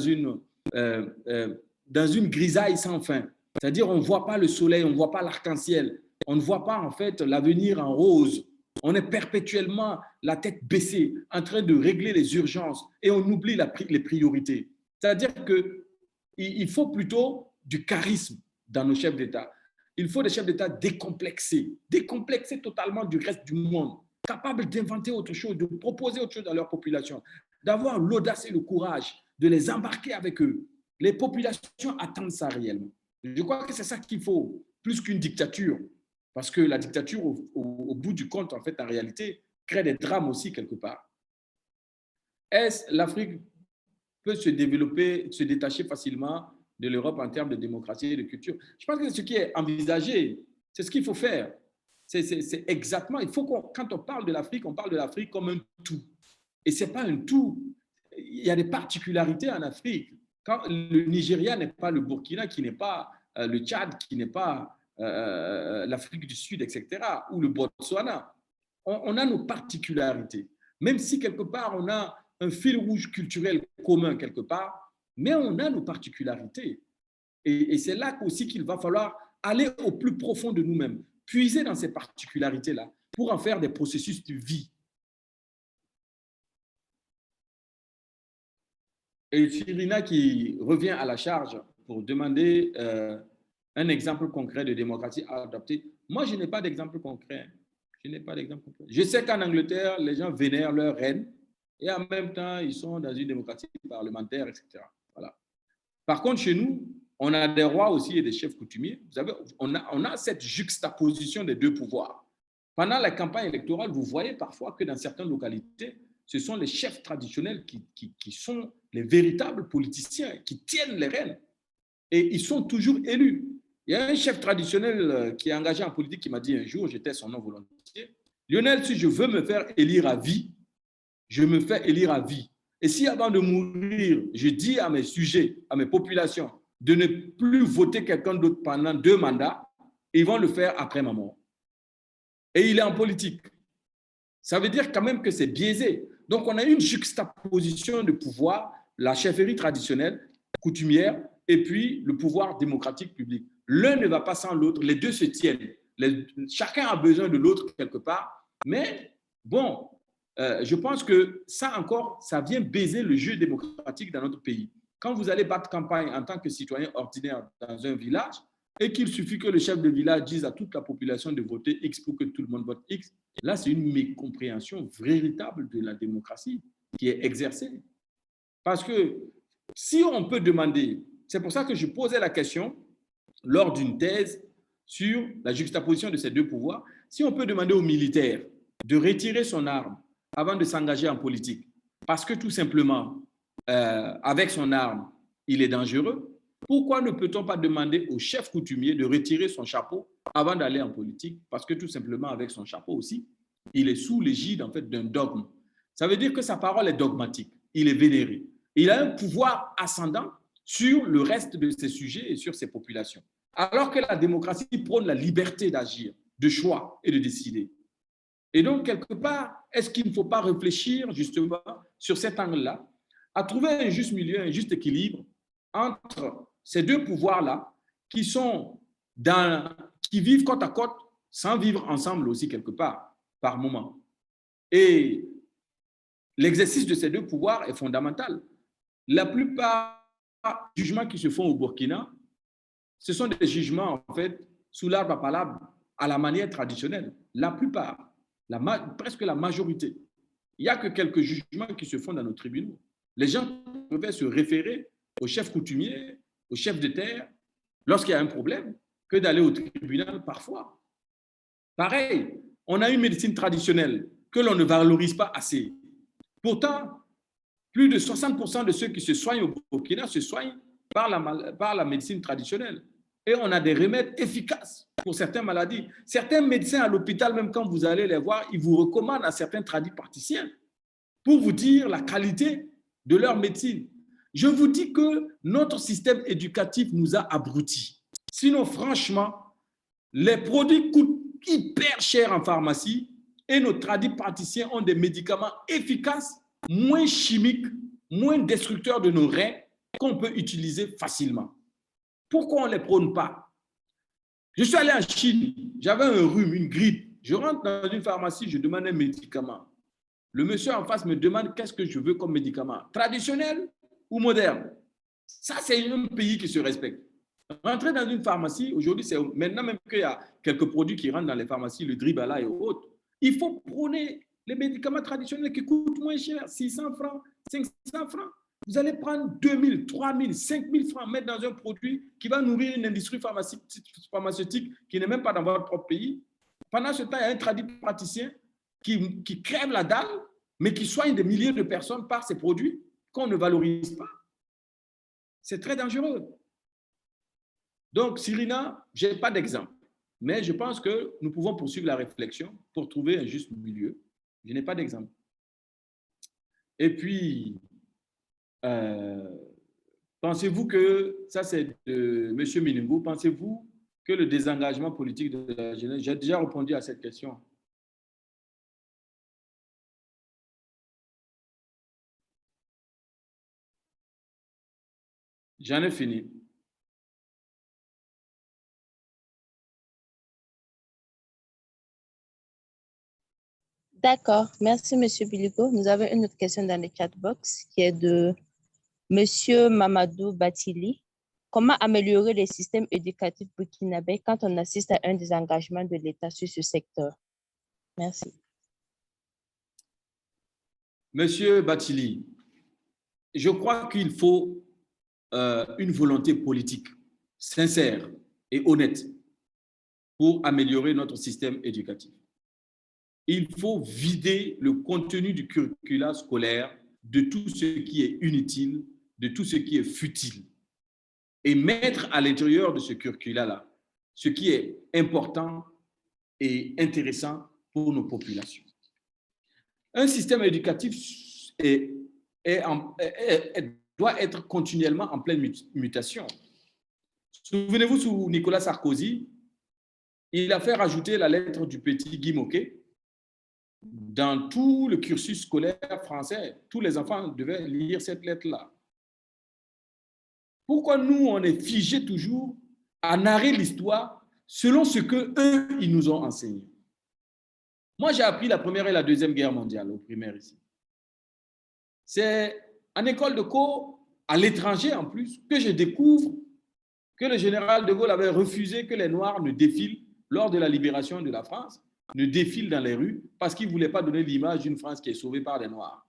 une grisaille sans fin, c'est-à-dire on ne voit pas le soleil, on ne voit pas l'arc-en-ciel, on ne voit pas en fait l'avenir en rose. On est perpétuellement la tête baissée, en train de régler les urgences et on oublie les priorités. C'est-à-dire qu'il faut plutôt du charisme dans nos chefs d'État. Il faut des chefs d'État décomplexés totalement du reste du monde, capables d'inventer autre chose, de proposer autre chose à leur population, d'avoir l'audace et le courage de les embarquer avec eux. Les populations attendent ça réellement. Je crois que c'est ça qu'il faut, plus qu'une dictature. Parce que la dictature, au bout du compte, en fait, en réalité, crée des drames aussi quelque part. Est-ce l'Afrique peut se développer, se détacher facilement de l'Europe en termes de démocratie et de culture? Je pense que c'est ce qui est envisagé. C'est ce qu'il faut faire. C'est exactement, quand on parle de l'Afrique, on parle de l'Afrique comme un tout. Et ce n'est pas un tout. Il y a des particularités en Afrique. Quand le Nigeria n'est pas le Burkina, qui n'est pas le Tchad, qui n'est pas l'Afrique du Sud, etc., ou le Botswana. On a nos particularités. Même si quelque part, on a un fil rouge culturel commun quelque part, mais on a nos particularités. Et c'est là aussi qu'il va falloir aller au plus profond de nous-mêmes, puiser dans ces particularités-là pour en faire des processus de vie. Et Cyrina qui revient à la charge pour demander un exemple concret de démocratie à adopter. Moi, je n'ai pas d'exemple concret. Je n'ai pas d'exemple concret. Je sais qu'en Angleterre, les gens vénèrent leur reine et en même temps, ils sont dans une démocratie parlementaire, etc. Voilà. Par contre, chez nous, on a des rois aussi et des chefs coutumiers. Vous savez, on a cette juxtaposition des deux pouvoirs. Pendant la campagne électorale, vous voyez parfois que dans certaines localités, ce sont les chefs traditionnels qui sont les véritables politiciens, qui tiennent les rênes. Et ils sont toujours élus. Il y a un chef traditionnel qui est engagé en politique qui m'a dit un jour, j'étais son nom volontiers, Lionel, si je veux me faire élire à vie, je me fais élire à vie. Et si avant de mourir, je dis à mes sujets, à mes populations, de ne plus voter quelqu'un d'autre pendant 2 mandats, ils vont le faire après ma mort. Et il est en politique. Ça veut dire quand même que c'est biaisé. Donc, on a une juxtaposition de pouvoir, la chefferie traditionnelle, coutumière, et puis le pouvoir démocratique public. L'un ne va pas sans l'autre, les deux se tiennent. Chacun a besoin de l'autre quelque part, mais bon, je pense que ça encore, ça vient baiser le jeu démocratique dans notre pays. Quand vous allez battre campagne en tant que citoyen ordinaire dans un village, et qu'il suffit que le chef de village dise à toute la population de voter X pour que tout le monde vote X, là, c'est une mécompréhension véritable de la démocratie qui est exercée. Parce que si on peut demander, c'est pour ça que je posais la question lors d'une thèse sur la juxtaposition de ces deux pouvoirs, si on peut demander aux militaires de retirer son arme avant de s'engager en politique, parce que tout simplement, avec son arme, il est dangereux, pourquoi ne peut-on pas demander au chef coutumier de retirer son chapeau avant d'aller en politique? Parce que tout simplement, avec son chapeau aussi, il est sous l'égide en fait, d'un dogme. Ça veut dire que sa parole est dogmatique, il est vénéré. Il a un pouvoir ascendant sur le reste de ses sujets et sur ses populations. Alors que la démocratie prône la liberté d'agir, de choix et de décider. Et donc, quelque part, est-ce qu'il ne faut pas réfléchir justement sur cet angle-là, à trouver un juste milieu, un juste équilibre entre ces deux pouvoirs-là qui vivent côte à côte sans vivre ensemble aussi quelque part, par moment. Et l'exercice de ces deux pouvoirs est fondamental. La plupart des jugements qui se font au Burkina, ce sont des jugements, en fait, sous l'arbre à palabre, à la manière traditionnelle. La plupart, presque la majorité. Il n'y a que quelques jugements qui se font dans nos tribunaux. Les gens peuvent se référer au chef coutumier, au chef de terre, lorsqu'il y a un problème, que d'aller au tribunal parfois. Pareil, on a une médecine traditionnelle que l'on ne valorise pas assez. Pourtant, plus de 60% de ceux qui se soignent au Burkina se soignent par la médecine traditionnelle. Et on a des remèdes efficaces pour certaines maladies. Certains médecins à l'hôpital, même quand vous allez les voir, ils vous recommandent à certains tradipraticiens pour vous dire la qualité de leur médecine. Je vous dis que notre système éducatif nous a abrutis. Sinon, franchement, les produits coûtent hyper cher en pharmacie et nos tradipraticiens ont des médicaments efficaces, moins chimiques, moins destructeurs de nos reins qu'on peut utiliser facilement. Pourquoi on ne les prône pas? Je suis allé en Chine, j'avais un rhume, une grippe. Je rentre dans une pharmacie, je demande un médicament. Le monsieur en face me demande qu'est-ce que je veux comme médicament, traditionnel ou moderne. Ça, c'est un pays qui se respecte. Rentrer dans une pharmacie, aujourd'hui, c'est maintenant même qu'il y a quelques produits qui rentrent dans les pharmacies, le Dribala et autres. Il faut prôner les médicaments traditionnels qui coûtent moins cher, 600 francs, 500 francs. Vous allez prendre 2000, 3000, 5000 francs, mettre dans un produit qui va nourrir une industrie pharmaceutique qui n'est même pas dans votre propre pays. Pendant ce temps, il y a un tradipraticien qui crève la dalle, mais qui soigne des milliers de personnes par ces produits qu'on ne valorise pas. C'est très dangereux. Donc, Cyrina, je n'ai pas d'exemple, mais je pense que nous pouvons poursuivre la réflexion pour trouver un juste milieu. Je n'ai pas d'exemple. Et puis, pensez-vous que, ça c'est de M. Minungu, pensez-vous que le désengagement politique de la jeunesse? J'ai déjà répondu à cette question. J'en ai fini. D'accord, merci Monsieur Biligo. Nous avons une autre question dans le chat box qui est de Monsieur Mamadou Batili. Comment améliorer les systèmes éducatifs burkinabés quand on assiste à un désengagement de l'État sur ce secteur? Merci. Monsieur Batili, je crois qu'il faut une volonté politique sincère et honnête pour améliorer notre système éducatif. Il faut vider le contenu du curricula scolaire de tout ce qui est inutile, de tout ce qui est futile, et mettre à l'intérieur de ce curricula-là ce qui est important et intéressant pour nos populations. Un système éducatif doit être continuellement en pleine mutation. Souvenez-vous, sous Nicolas Sarkozy, il a fait rajouter la lettre du petit Guy Moquet dans tout le cursus scolaire français. Tous les enfants devaient lire cette lettre-là. Pourquoi nous, on est figés toujours à narrer l'histoire selon ce qu'eux, ils nous ont enseigné? Moi, j'ai appris la Première et la Deuxième Guerre mondiale au primaire ici. C'est en école de co, à l'étranger en plus, que je découvre que le général de Gaulle avait refusé que les Noirs ne défilent lors de la libération de la France, ne défilent dans les rues parce qu'il ne voulait pas donner l'image d'une France qui est sauvée par les Noirs.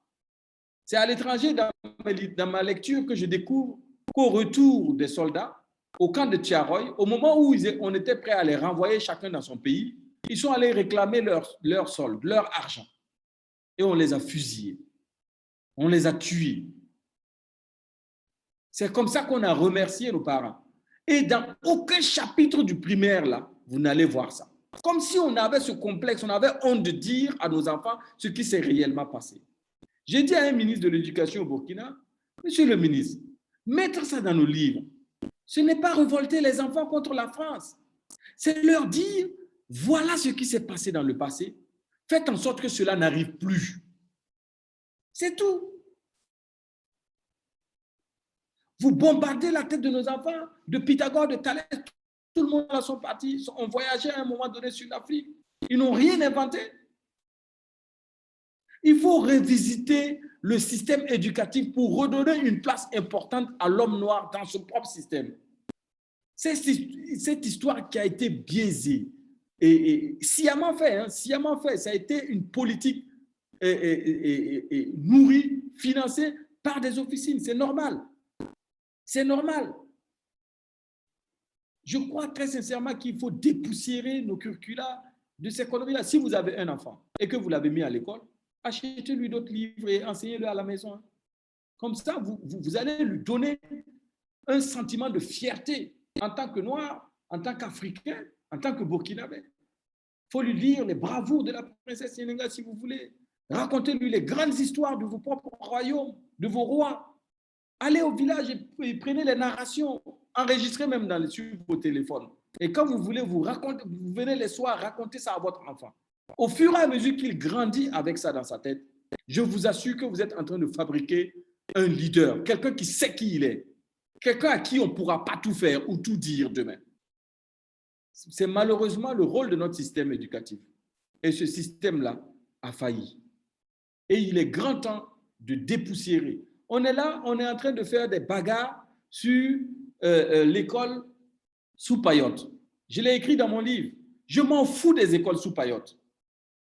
C'est à l'étranger, dans ma lecture, que je découvre qu'au retour des soldats, au camp de Tiaroy, au moment où on était prêt à les renvoyer chacun dans son pays, ils sont allés réclamer leur solde, leur argent. Et on les a fusillés. On les a tués. C'est comme ça qu'on a remercié nos parents. Et dans aucun chapitre du primaire, là, vous n'allez voir ça. Comme si on avait ce complexe, on avait honte de dire à nos enfants ce qui s'est réellement passé. J'ai dit à un ministre de l'Éducation au Burkina, monsieur le ministre, mettre ça dans nos livres, ce n'est pas révolter les enfants contre la France. C'est leur dire, voilà ce qui s'est passé dans le passé, faites en sorte que cela n'arrive plus. C'est tout. Vous bombardez la tête de nos enfants, de Pythagore, de Thalès, tout le monde sont partis, ont voyagé à un moment donné sur l'Afrique. Ils n'ont rien inventé. Il faut revisiter le système éducatif pour redonner une place importante à l'homme noir dans son propre système. C'est cette histoire qui a été biaisée et sciemment fait, hein, sciemment fait. Ça a été une politique nourrie, financée par des officines. C'est normal. C'est normal. Je crois très sincèrement qu'il faut dépoussiérer nos curricula de ces conneries-là. Si vous avez un enfant et que vous l'avez mis à l'école, achetez-lui d'autres livres et enseignez-le à la maison. Comme ça, vous allez lui donner un sentiment de fierté en tant que Noir, en tant qu'Africain, en tant que Burkinabé. Il faut lui lire les bravoures de la princesse Sénégal si vous voulez. Racontez-lui les grandes histoires de vos propres royaumes, de vos rois. Allez au village et prenez les narrations, enregistrez même sur vos téléphones. Et quand vous voulez, vous venez les soirs raconter ça à votre enfant. Au fur et à mesure qu'il grandit avec ça dans sa tête, je vous assure que vous êtes en train de fabriquer un leader, quelqu'un qui sait qui il est, quelqu'un à qui on ne pourra pas tout faire ou tout dire demain. C'est malheureusement le rôle de notre système éducatif. Et ce système-là a failli. Et il est grand temps de dépoussiérer. On est là, on est en train de faire des bagarres sur l'école sous paillote. Je l'ai écrit dans mon livre. Je m'en fous des écoles sous paillote.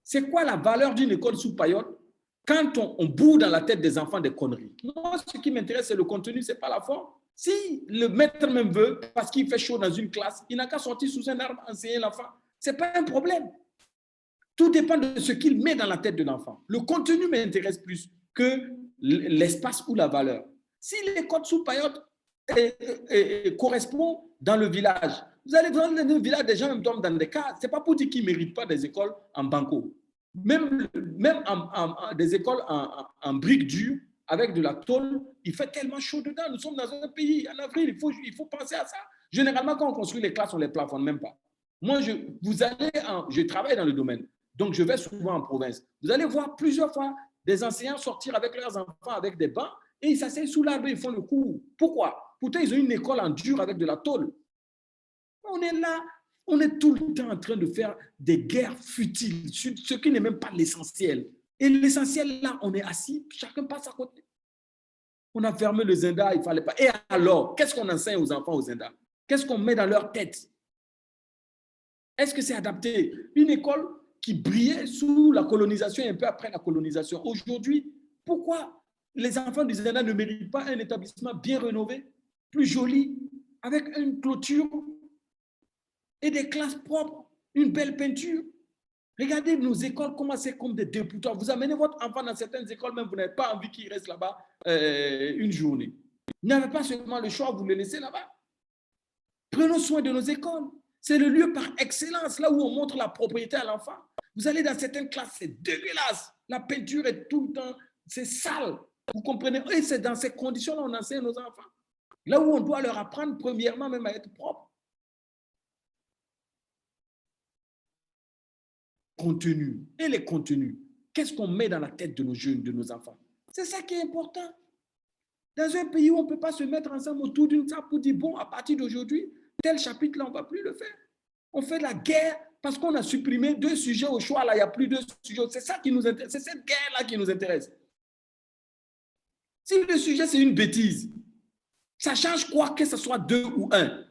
C'est quoi la valeur d'une école sous paillote quand on bourre dans la tête des enfants des conneries? Moi, ce qui m'intéresse, c'est le contenu, ce n'est pas la forme. Si le maître même veut, parce qu'il fait chaud dans une classe, il n'a qu'à sortir sous un arbre, enseigner l'enfant. Ce n'est pas un problème. Tout dépend de ce qu'il met dans la tête de l'enfant. Le contenu m'intéresse plus que l'espace ou la valeur. Si l'école sous paillote correspond dans le village, vous allez voir dans le village, des gens dorment dans des cas. Ce n'est pas pour dire qu'ils ne méritent pas des écoles en banco. Même des écoles en briques dures, avec de la tôle, il fait tellement chaud dedans. Nous sommes dans un pays en avril, il faut penser à ça. Généralement, quand on construit les classes, on ne les plafonne même pas. Moi, je travaille dans le domaine, donc je vais souvent en province. Vous allez voir plusieurs fois des enseignants sortir avec leurs enfants avec des bancs et ils s'asseyent sous l'arbre et ils font le cours. Pourquoi? Pourtant, ils ont une école en dur avec de la tôle. On est là, on est tout le temps en train de faire des guerres futiles sur ce qui n'est même pas l'essentiel. Et l'essentiel, là, on est assis, chacun passe à côté. On a fermé le Zenda, il ne fallait pas. Et alors, qu'est-ce qu'on enseigne aux enfants au Zenda? Qu'est-ce qu'on met dans leur tête? Est-ce que c'est adapté? Une école qui brillait sous la colonisation et un peu après la colonisation. Aujourd'hui, pourquoi les enfants du Zenda ne méritent pas un établissement bien rénové, plus joli, avec une clôture et des classes propres, une belle peinture? Regardez nos écoles, comment c'est comme des dépotoirs. Vous amenez votre enfant dans certaines écoles, même vous n'avez pas envie qu'il reste là-bas une journée. Vous n'avez pas seulement le choix, vous le laissez là-bas. Prenons soin de nos écoles. C'est le lieu par excellence, là où on montre la propriété à l'enfant. Vous allez dans certaines classes, c'est dégueulasse. La peinture est tout le temps, c'est sale. Vous comprenez? Et c'est dans ces conditions-là qu'on enseigne nos enfants. Là où on doit leur apprendre, premièrement, même à être propre. Contenu. Et les contenus. Qu'est-ce qu'on met dans la tête de nos jeunes, de nos enfants? C'est ça qui est important. Dans un pays où on ne peut pas se mettre ensemble autour d'une table pour dire, bon, à partir d'aujourd'hui, tel chapitre-là, on ne va plus le faire. On fait la guerre parce qu'on a supprimé 2 sujets au choix. Là, il n'y a plus 2 sujets. C'est ça qui nous intéresse. C'est cette guerre-là qui nous intéresse. Si le sujet, c'est une bêtise, ça change quoi que ce soit 2 ou 1?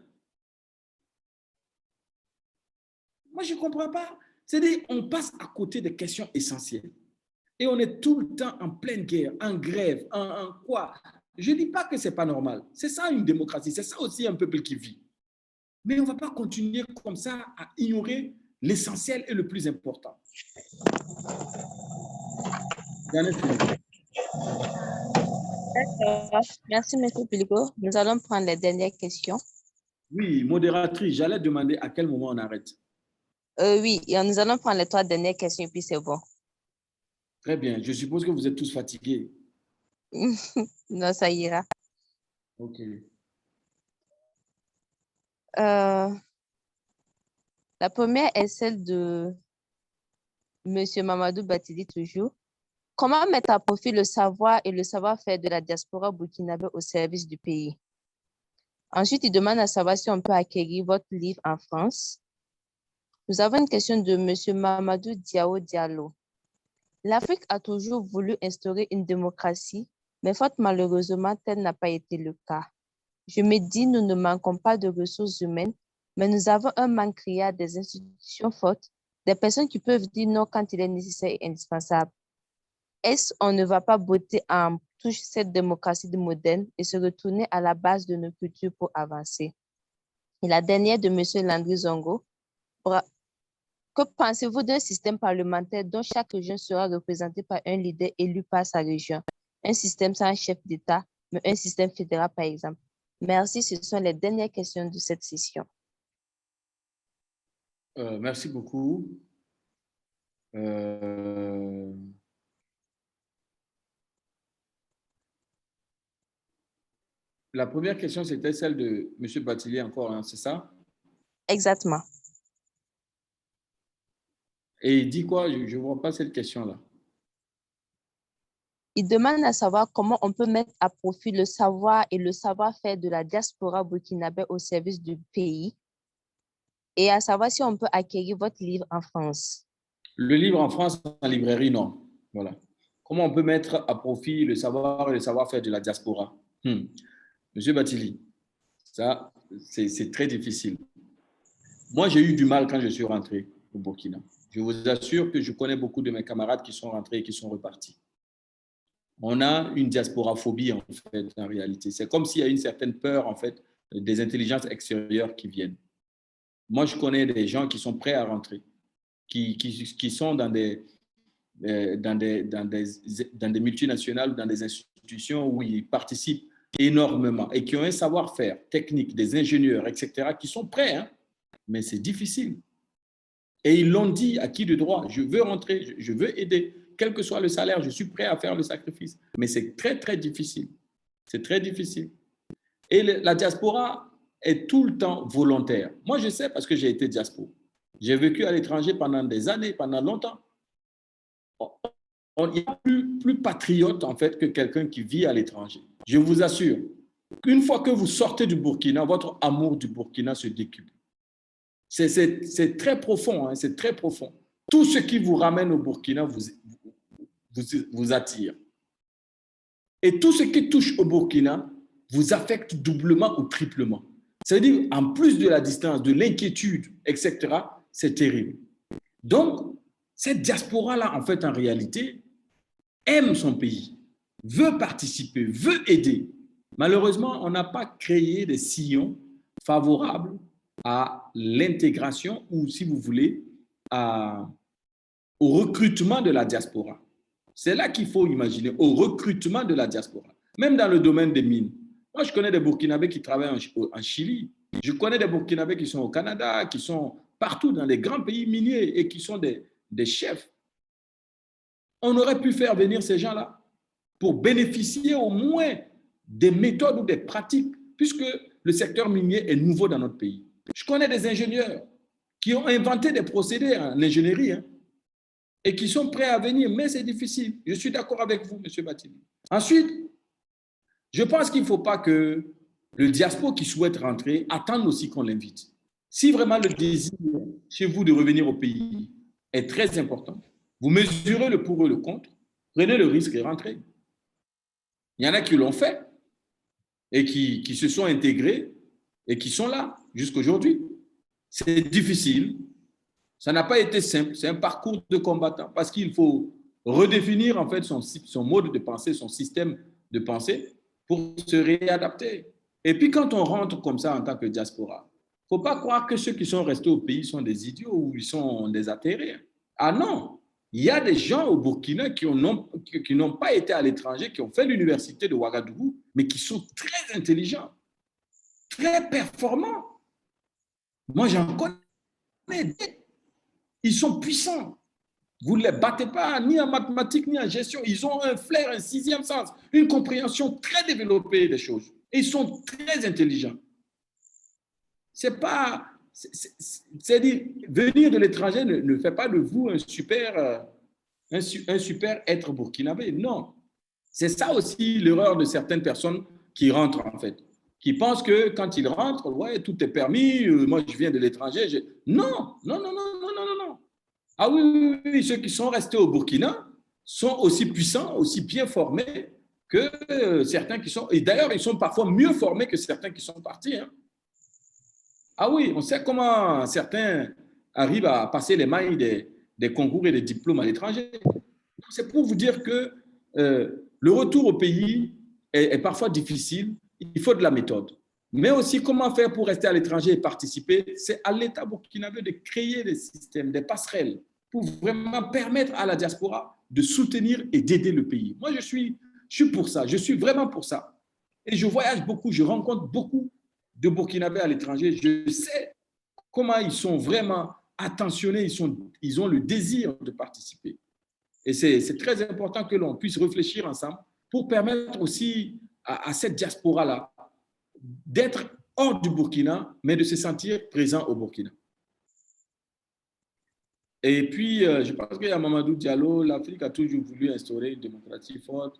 Moi, je ne comprends pas. C'est-à-dire, on passe à côté des questions essentielles. Et on est tout le temps en pleine guerre, en grève, en quoi? Je ne dis pas que ce n'est pas normal. C'est ça une démocratie. C'est ça aussi un peuple qui vit. Mais on ne va pas continuer comme ça à ignorer l'essentiel et le plus important. D'accord. Merci, M. Piligo. Nous allons prendre les dernières questions. Oui, modératrice, j'allais demander à quel moment on arrête. Oui, et nous allons prendre les 3 dernières questions et puis c'est bon. Très bien. Je suppose que vous êtes tous fatigués. Non, ça ira. OK. La première est celle de M. Mamadou Batili, toujours. Comment mettre à profit le savoir et le savoir-faire de la diaspora burkinabé au service du pays? Ensuite, il demande à savoir si on peut acquérir votre livre en France. Nous avons une question de M. Mamadou Diao Diallo. L'Afrique a toujours voulu instaurer une démocratie, mais fort malheureusement, tel n'a pas été le cas. Je me dis, nous ne manquons pas de ressources humaines, mais nous avons un manque criard des institutions fortes, des personnes qui peuvent dire non quand il est nécessaire et indispensable. Est-ce qu'on ne va pas botter en touche cette démocratie moderne et se retourner à la base de nos cultures pour avancer? Et la dernière de M. Landry Zongo. Que pensez-vous d'un système parlementaire dont chaque région sera représentée par un leader élu par sa région? Un système sans chef d'État, mais un système fédéral, par exemple. Merci, ce sont les dernières questions de cette session. Merci beaucoup. La première question, c'était celle de M. Batili encore, hein, c'est ça? Exactement. Et il dit quoi? Je ne vois pas cette question-là. Il demande à savoir comment on peut mettre à profit le savoir et le savoir-faire de la diaspora burkinabé au service du pays et à savoir si on peut acquérir votre livre en France. Le livre en France, en librairie, non. Voilà. Comment on peut mettre à profit le savoir et le savoir-faire de la diaspora? Monsieur Batili, ça, c'est très difficile. Moi, j'ai eu du mal quand je suis rentré au Burkina. Je vous assure que je connais beaucoup de mes camarades qui sont rentrés et qui sont repartis. On a une diasporaphobie, en fait, en réalité. C'est comme s'il y a une certaine peur, en fait, des intelligences extérieures qui viennent. Moi, je connais des gens qui sont prêts à rentrer, qui sont dans des multinationales ou dans des institutions où ils participent énormément et qui ont un savoir-faire technique, des ingénieurs, etc., qui sont prêts, hein, mais c'est difficile. Et ils l'ont dit à qui de droit, je veux rentrer, je veux aider, quel que soit le salaire, je suis prêt à faire le sacrifice. Mais c'est très, très difficile. C'est très difficile. Et la diaspora, est tout le temps volontaire. Moi, je sais parce que j'ai été diaspora. J'ai vécu à l'étranger pendant des années, pendant longtemps. Il n'y a plus patriote, en fait, que quelqu'un qui vit à l'étranger. Je vous assure qu'une fois que vous sortez du Burkina, votre amour du Burkina se décuple. C'est très profond, hein, c'est très profond. Tout ce qui vous ramène au Burkina vous attire. Et tout ce qui touche au Burkina vous affecte doublement ou triplement. C'est-à-dire, en plus de la distance, de l'inquiétude, etc., c'est terrible. Donc, cette diaspora-là, en fait, en réalité, aime son pays, veut participer, veut aider. Malheureusement, on n'a pas créé des sillons favorables à l'intégration ou, si vous voulez, au recrutement de la diaspora. C'est là qu'il faut imaginer, au recrutement de la diaspora. Même dans le domaine des mines. Moi, je connais des Burkinabés qui travaillent en Chili. Je connais des Burkinabés qui sont au Canada, qui sont partout dans les grands pays miniers et qui sont des chefs. On aurait pu faire venir ces gens-là pour bénéficier au moins des méthodes ou des pratiques, puisque le secteur minier est nouveau dans notre pays. Je connais des ingénieurs qui ont inventé des procédés en ingénierie et qui sont prêts à venir, mais c'est difficile. Je suis d'accord avec vous, M. Batili. Ensuite, je pense qu'il ne faut pas que le diaspora qui souhaite rentrer attende aussi qu'on l'invite. Si vraiment le désir chez vous de revenir au pays est très important, vous mesurez le pour et le contre, prenez le risque et rentrez. Il y en a qui l'ont fait et qui se sont intégrés et qui sont là jusqu'aujourd'hui. C'est difficile, ça n'a pas été simple, c'est un parcours de combattant parce qu'il faut redéfinir en fait son mode de pensée, son système de pensée pour se réadapter. Et puis quand on rentre comme ça en tant que diaspora, il ne faut pas croire que ceux qui sont restés au pays sont des idiots ou ils sont des atterrés. Ah non, il y a des gens au Burkina qui n'ont pas été à l'étranger, qui ont fait l'université de Ouagadougou, mais qui sont très intelligents, très performants. Moi, j'en connais. Ils sont puissants. Vous ne les battez pas ni en mathématiques ni en gestion. Ils ont un flair, un sixième sens, une compréhension très développée des choses. Et ils sont très intelligents. C'est-à-dire, venir de l'étranger ne fait pas de vous un super être burkinabé. Non. C'est ça aussi l'erreur de certaines personnes qui rentrent, en fait. Qui pensent que quand ils rentrent, ouais, tout est permis, moi je viens de l'étranger. Non. Ah oui, ceux qui sont restés au Burkina sont aussi puissants, aussi bien formés que certains qui sont... Et d'ailleurs, ils sont parfois mieux formés que certains qui sont partis. Hein. Ah oui, on sait comment certains arrivent à passer les mailles des concours et des diplômes à l'étranger. C'est pour vous dire que le retour au pays est parfois difficile. Il faut de la méthode. Mais aussi, comment faire pour rester à l'étranger et participer? C'est à l'État burkinabé de créer des systèmes, des passerelles pour vraiment permettre à la diaspora de soutenir et d'aider le pays. Moi, je suis pour ça. Je suis vraiment pour ça. Et je voyage beaucoup, je rencontre beaucoup de Burkinabés à l'étranger. Je sais comment ils sont vraiment attentionnés, ils ont le désir de participer. Et c'est très important que l'on puisse réfléchir ensemble pour permettre aussi à cette diaspora-là d'être hors du Burkina, mais de se sentir présent au Burkina. Et puis, je pense qu'il y a Mamadou Diallo, l'Afrique a toujours voulu instaurer une démocratie forte,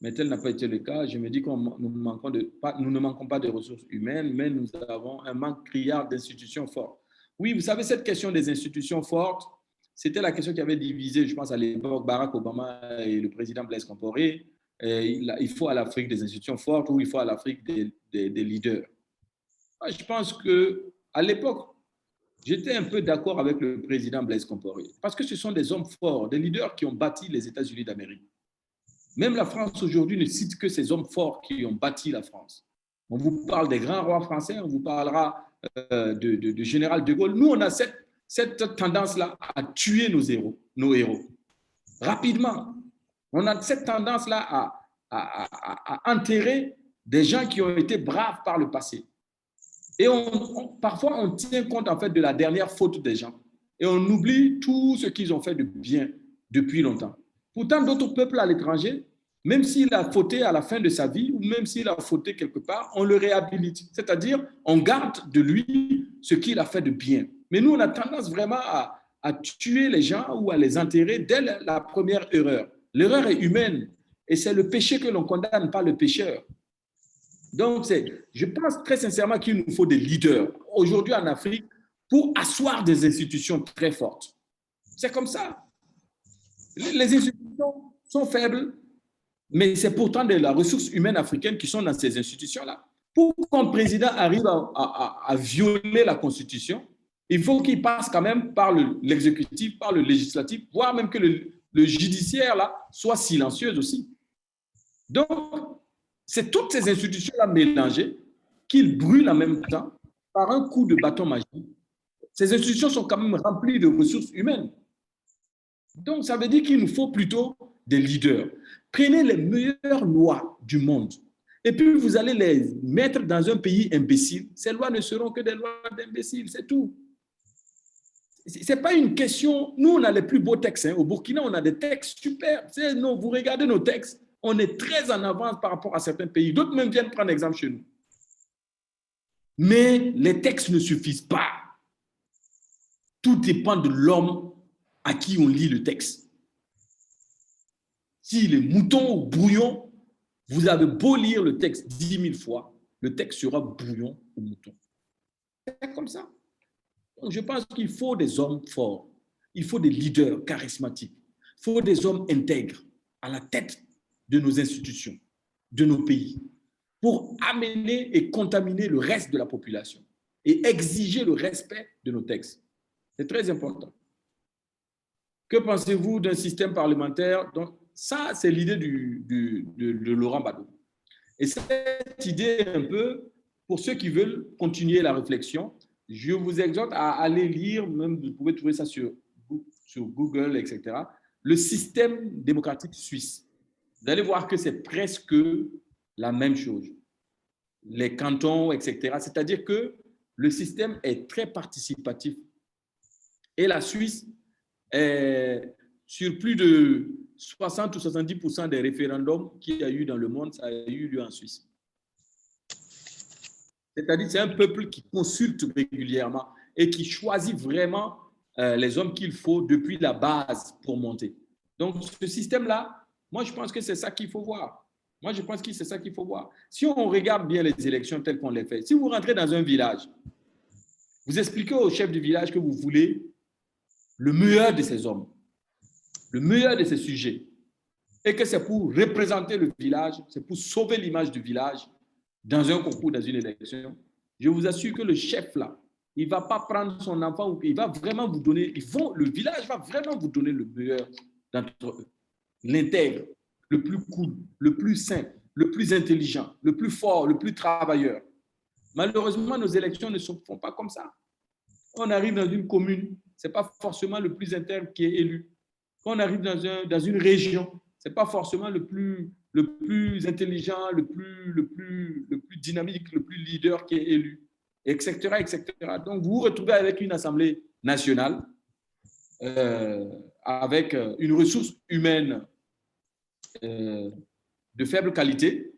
mais tel n'a pas été le cas. Je me dis que nous ne manquons pas de ressources humaines, mais nous avons un manque criard d'institutions fortes. Oui, vous savez, cette question des institutions fortes, c'était la question qui avait divisé, je pense, à l'époque, Barack Obama et le président Blaise Compaoré. Il faut à l'Afrique des institutions fortes ou il faut à l'Afrique des leaders. Moi, je pense qu'à l'époque, j'étais un peu d'accord avec le président Blaise Compaoré parce que ce sont des hommes forts, des leaders qui ont bâti les États-Unis d'Amérique. Même la France aujourd'hui ne cite que ces hommes forts qui ont bâti la France. On vous parle des grands rois français, on vous parlera de général de Gaulle. Nous, on a cette tendance-là à tuer nos héros, rapidement. On a cette tendance-là à enterrer des gens qui ont été braves par le passé. Et parfois, on tient compte en fait de la dernière faute des gens. Et on oublie tout ce qu'ils ont fait de bien depuis longtemps. Pourtant, d'autres peuples à l'étranger Même s'il a fauté à la fin de sa vie ou même s'il a fauté quelque part, on le réhabilite. C'est-à-dire, on garde de lui ce qu'il a fait de bien. Mais nous, on a tendance vraiment à tuer les gens ou à les enterrer dès la première erreur. L'erreur est humaine et c'est le péché que l'on condamne, pas le pécheur. Donc, je pense très sincèrement qu'il nous faut des leaders aujourd'hui en Afrique pour asseoir des institutions très fortes. C'est comme ça. Les institutions sont faibles, mais c'est pourtant de la ressource humaine africaine qui sont dans ces institutions-là. Pour qu'un président arrive à violer la Constitution, il faut qu'il passe quand même par l'exécutif, par le législatif, voire même que le judiciaire là, soit silencieux aussi. Donc, c'est toutes ces institutions-là mélangées qu'il brûle en même temps par un coup de bâton magique. Ces institutions sont quand même remplies de ressources humaines. Donc, ça veut dire qu'il nous faut plutôt des leaders. Prenez les meilleures lois du monde et puis vous allez les mettre dans un pays imbécile. Ces lois ne seront que des lois d'imbéciles, c'est tout. Ce n'est pas une question. Nous, on a les plus beaux textes. Au Burkina, on a des textes super. Non, vous regardez nos textes, on est très en avance par rapport à certains pays. D'autres même viennent prendre exemple chez nous. Mais les textes ne suffisent pas. Tout dépend de l'homme à qui on lit le texte. S'il est mouton ou brouillon, vous avez beau lire le texte 10 000 fois, le texte sera brouillon ou mouton. C'est comme ça. Donc, je pense qu'il faut des hommes forts, il faut des leaders charismatiques, il faut des hommes intègres à la tête de nos institutions, de nos pays, pour amener et contaminer le reste de la population et exiger le respect de nos textes. C'est très important. Que pensez-vous d'un système parlementaire? Donc, ça, c'est l'idée de Laurent Gbagbo. Et cette idée, un peu, pour ceux qui veulent continuer la réflexion, je vous exhorte à aller lire, même vous pouvez trouver ça sur Google, etc., le système démocratique suisse. Vous allez voir que c'est presque la même chose. Les cantons, etc. C'est-à-dire que le système est très participatif. Et la Suisse, sur plus de 60 ou 70% des référendums qu'il y a eu dans le monde, ça a eu lieu en Suisse. C'est-à-dire que c'est un peuple qui consulte régulièrement et qui choisit vraiment les hommes qu'il faut depuis la base pour monter. Donc, ce système-là, moi, je pense que c'est ça qu'il faut voir. Moi, je pense que c'est ça qu'il faut voir. Si on regarde bien les élections telles qu'on les fait, si vous rentrez dans un village, vous expliquez au chef du village que vous voulez le meilleur de ces hommes, le meilleur de ces sujets, et que c'est pour représenter le village, c'est pour sauver l'image du village dans un concours, dans une élection. Je vous assure que le chef là, il ne va pas prendre son enfant, il va vraiment vous donner, le village va vraiment vous donner le meilleur d'entre eux, l'intègre, le plus cool, le plus sain, le plus intelligent, le plus fort, le plus travailleur. Malheureusement, nos élections ne se font pas comme ça. On arrive dans une commune, ce n'est pas forcément le plus intègre qui est élu. Quand on arrive dans une région, ce n'est pas forcément le plus intelligent, le plus dynamique, le plus leader qui est élu, etc., etc. Donc, vous vous retrouvez avec une assemblée nationale, avec une ressource humaine de faible qualité.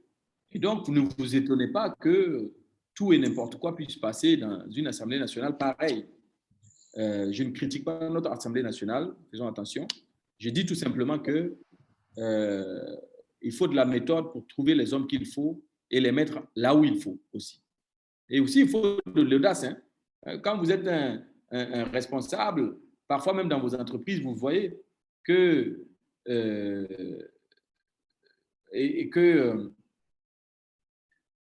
Et donc, ne vous étonnez pas que tout et n'importe quoi puisse passer dans une assemblée nationale pareille. Je ne critique pas notre assemblée nationale, faisons attention. Je dis tout simplement que il faut de la méthode pour trouver les hommes qu'il faut et les mettre là où il faut aussi. Et aussi, il faut de l'audace. Hein. Quand vous êtes un responsable, parfois même dans vos entreprises, vous voyez que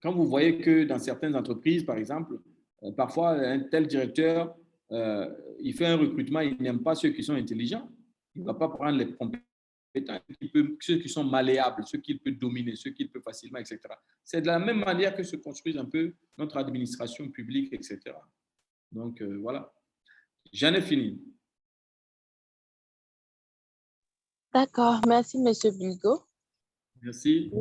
quand vous voyez que dans certaines entreprises, par exemple, parfois un tel directeur, il fait un recrutement, il n'aime pas ceux qui sont intelligents. Il ne va pas prendre les compétences, ceux qui sont malléables, ceux qu'il peut dominer, ceux qu'il peut facilement, etc. C'est de la même manière que se construise un peu notre administration publique, etc. Donc, voilà. J'en ai fini. D'accord. Merci, M. Bilgo. Merci.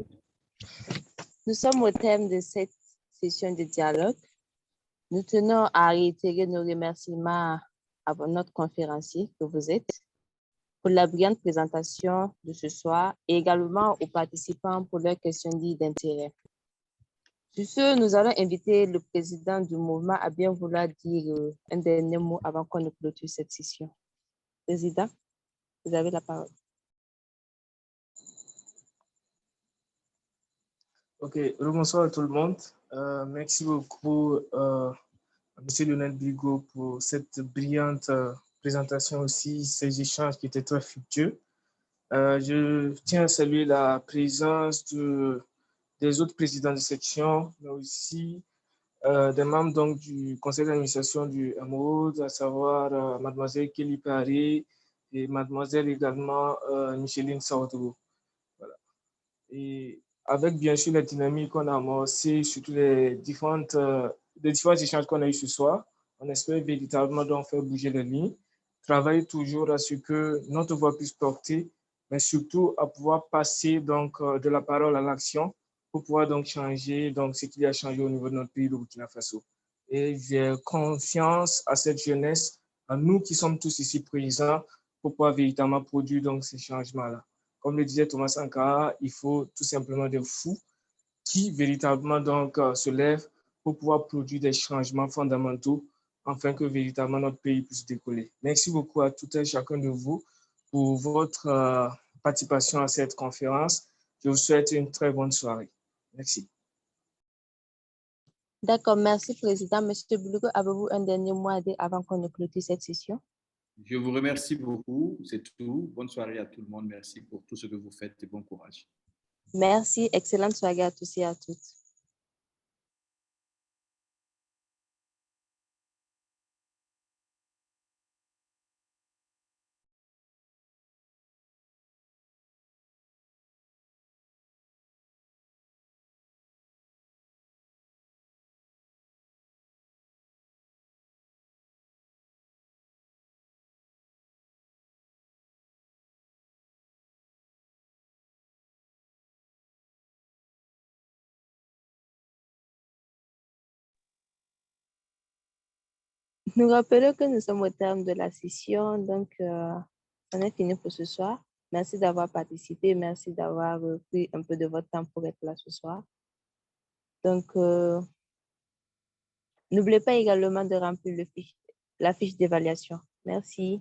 Nous sommes au thème de cette session de dialogue. Nous tenons à réitérer nos remerciements à notre conférencier que vous êtes. pour la brillante présentation de ce soir et également aux participants pour leurs questions dites d'intérêt. Sur ce, nous allons inviter le président du mouvement à bien vouloir dire un dernier mot avant qu'on ne clôture cette session. Président, vous avez la parole. Ok, bonsoir à tout le monde. Merci beaucoup, M. Lionel Bigot, pour cette brillante présentation aussi, ces échanges qui étaient très fructueux. Je tiens à saluer la présence des autres présidents de section, mais aussi des membres donc, du conseil d'administration du MOD, à savoir mademoiselle Kelly Paré et mademoiselle également Micheline Saoudou. Voilà. Et avec bien sûr la dynamique qu'on a amorcée, surtout les différents échanges qu'on a eu ce soir, on espère véritablement donc faire bouger les lignes, travailler toujours à ce que notre voix puisse porter, mais surtout à pouvoir passer donc de la parole à l'action pour pouvoir donc changer donc ce qu'il y a changé au niveau de notre pays, le Burkina Faso. Et j'ai confiance à cette jeunesse, à nous qui sommes tous ici présents, pour pouvoir véritablement produire donc ces changements-là. Comme le disait Thomas Sankara, il faut tout simplement des fous qui véritablement donc se lèvent pour pouvoir produire des changements fondamentaux afin que véritablement notre pays puisse décoller. Merci beaucoup à tout et chacun de vous pour votre participation à cette conférence. Je vous souhaite une très bonne soirée. Merci. D'accord, merci Président. Monsieur Bigot, avez-vous un dernier mot à dire avant qu'on ne clôture cette session? Je vous remercie beaucoup. C'est tout. Bonne soirée à tout le monde. Merci pour tout ce que vous faites et bon courage. Merci. Excellente soirée à tous et à toutes. Nous rappelons que nous sommes au terme de la session, donc on est fini pour ce soir. Merci d'avoir participé, merci d'avoir pris un peu de votre temps pour être là ce soir. Donc, n'oubliez pas également de remplir la fiche d'évaluation. Merci.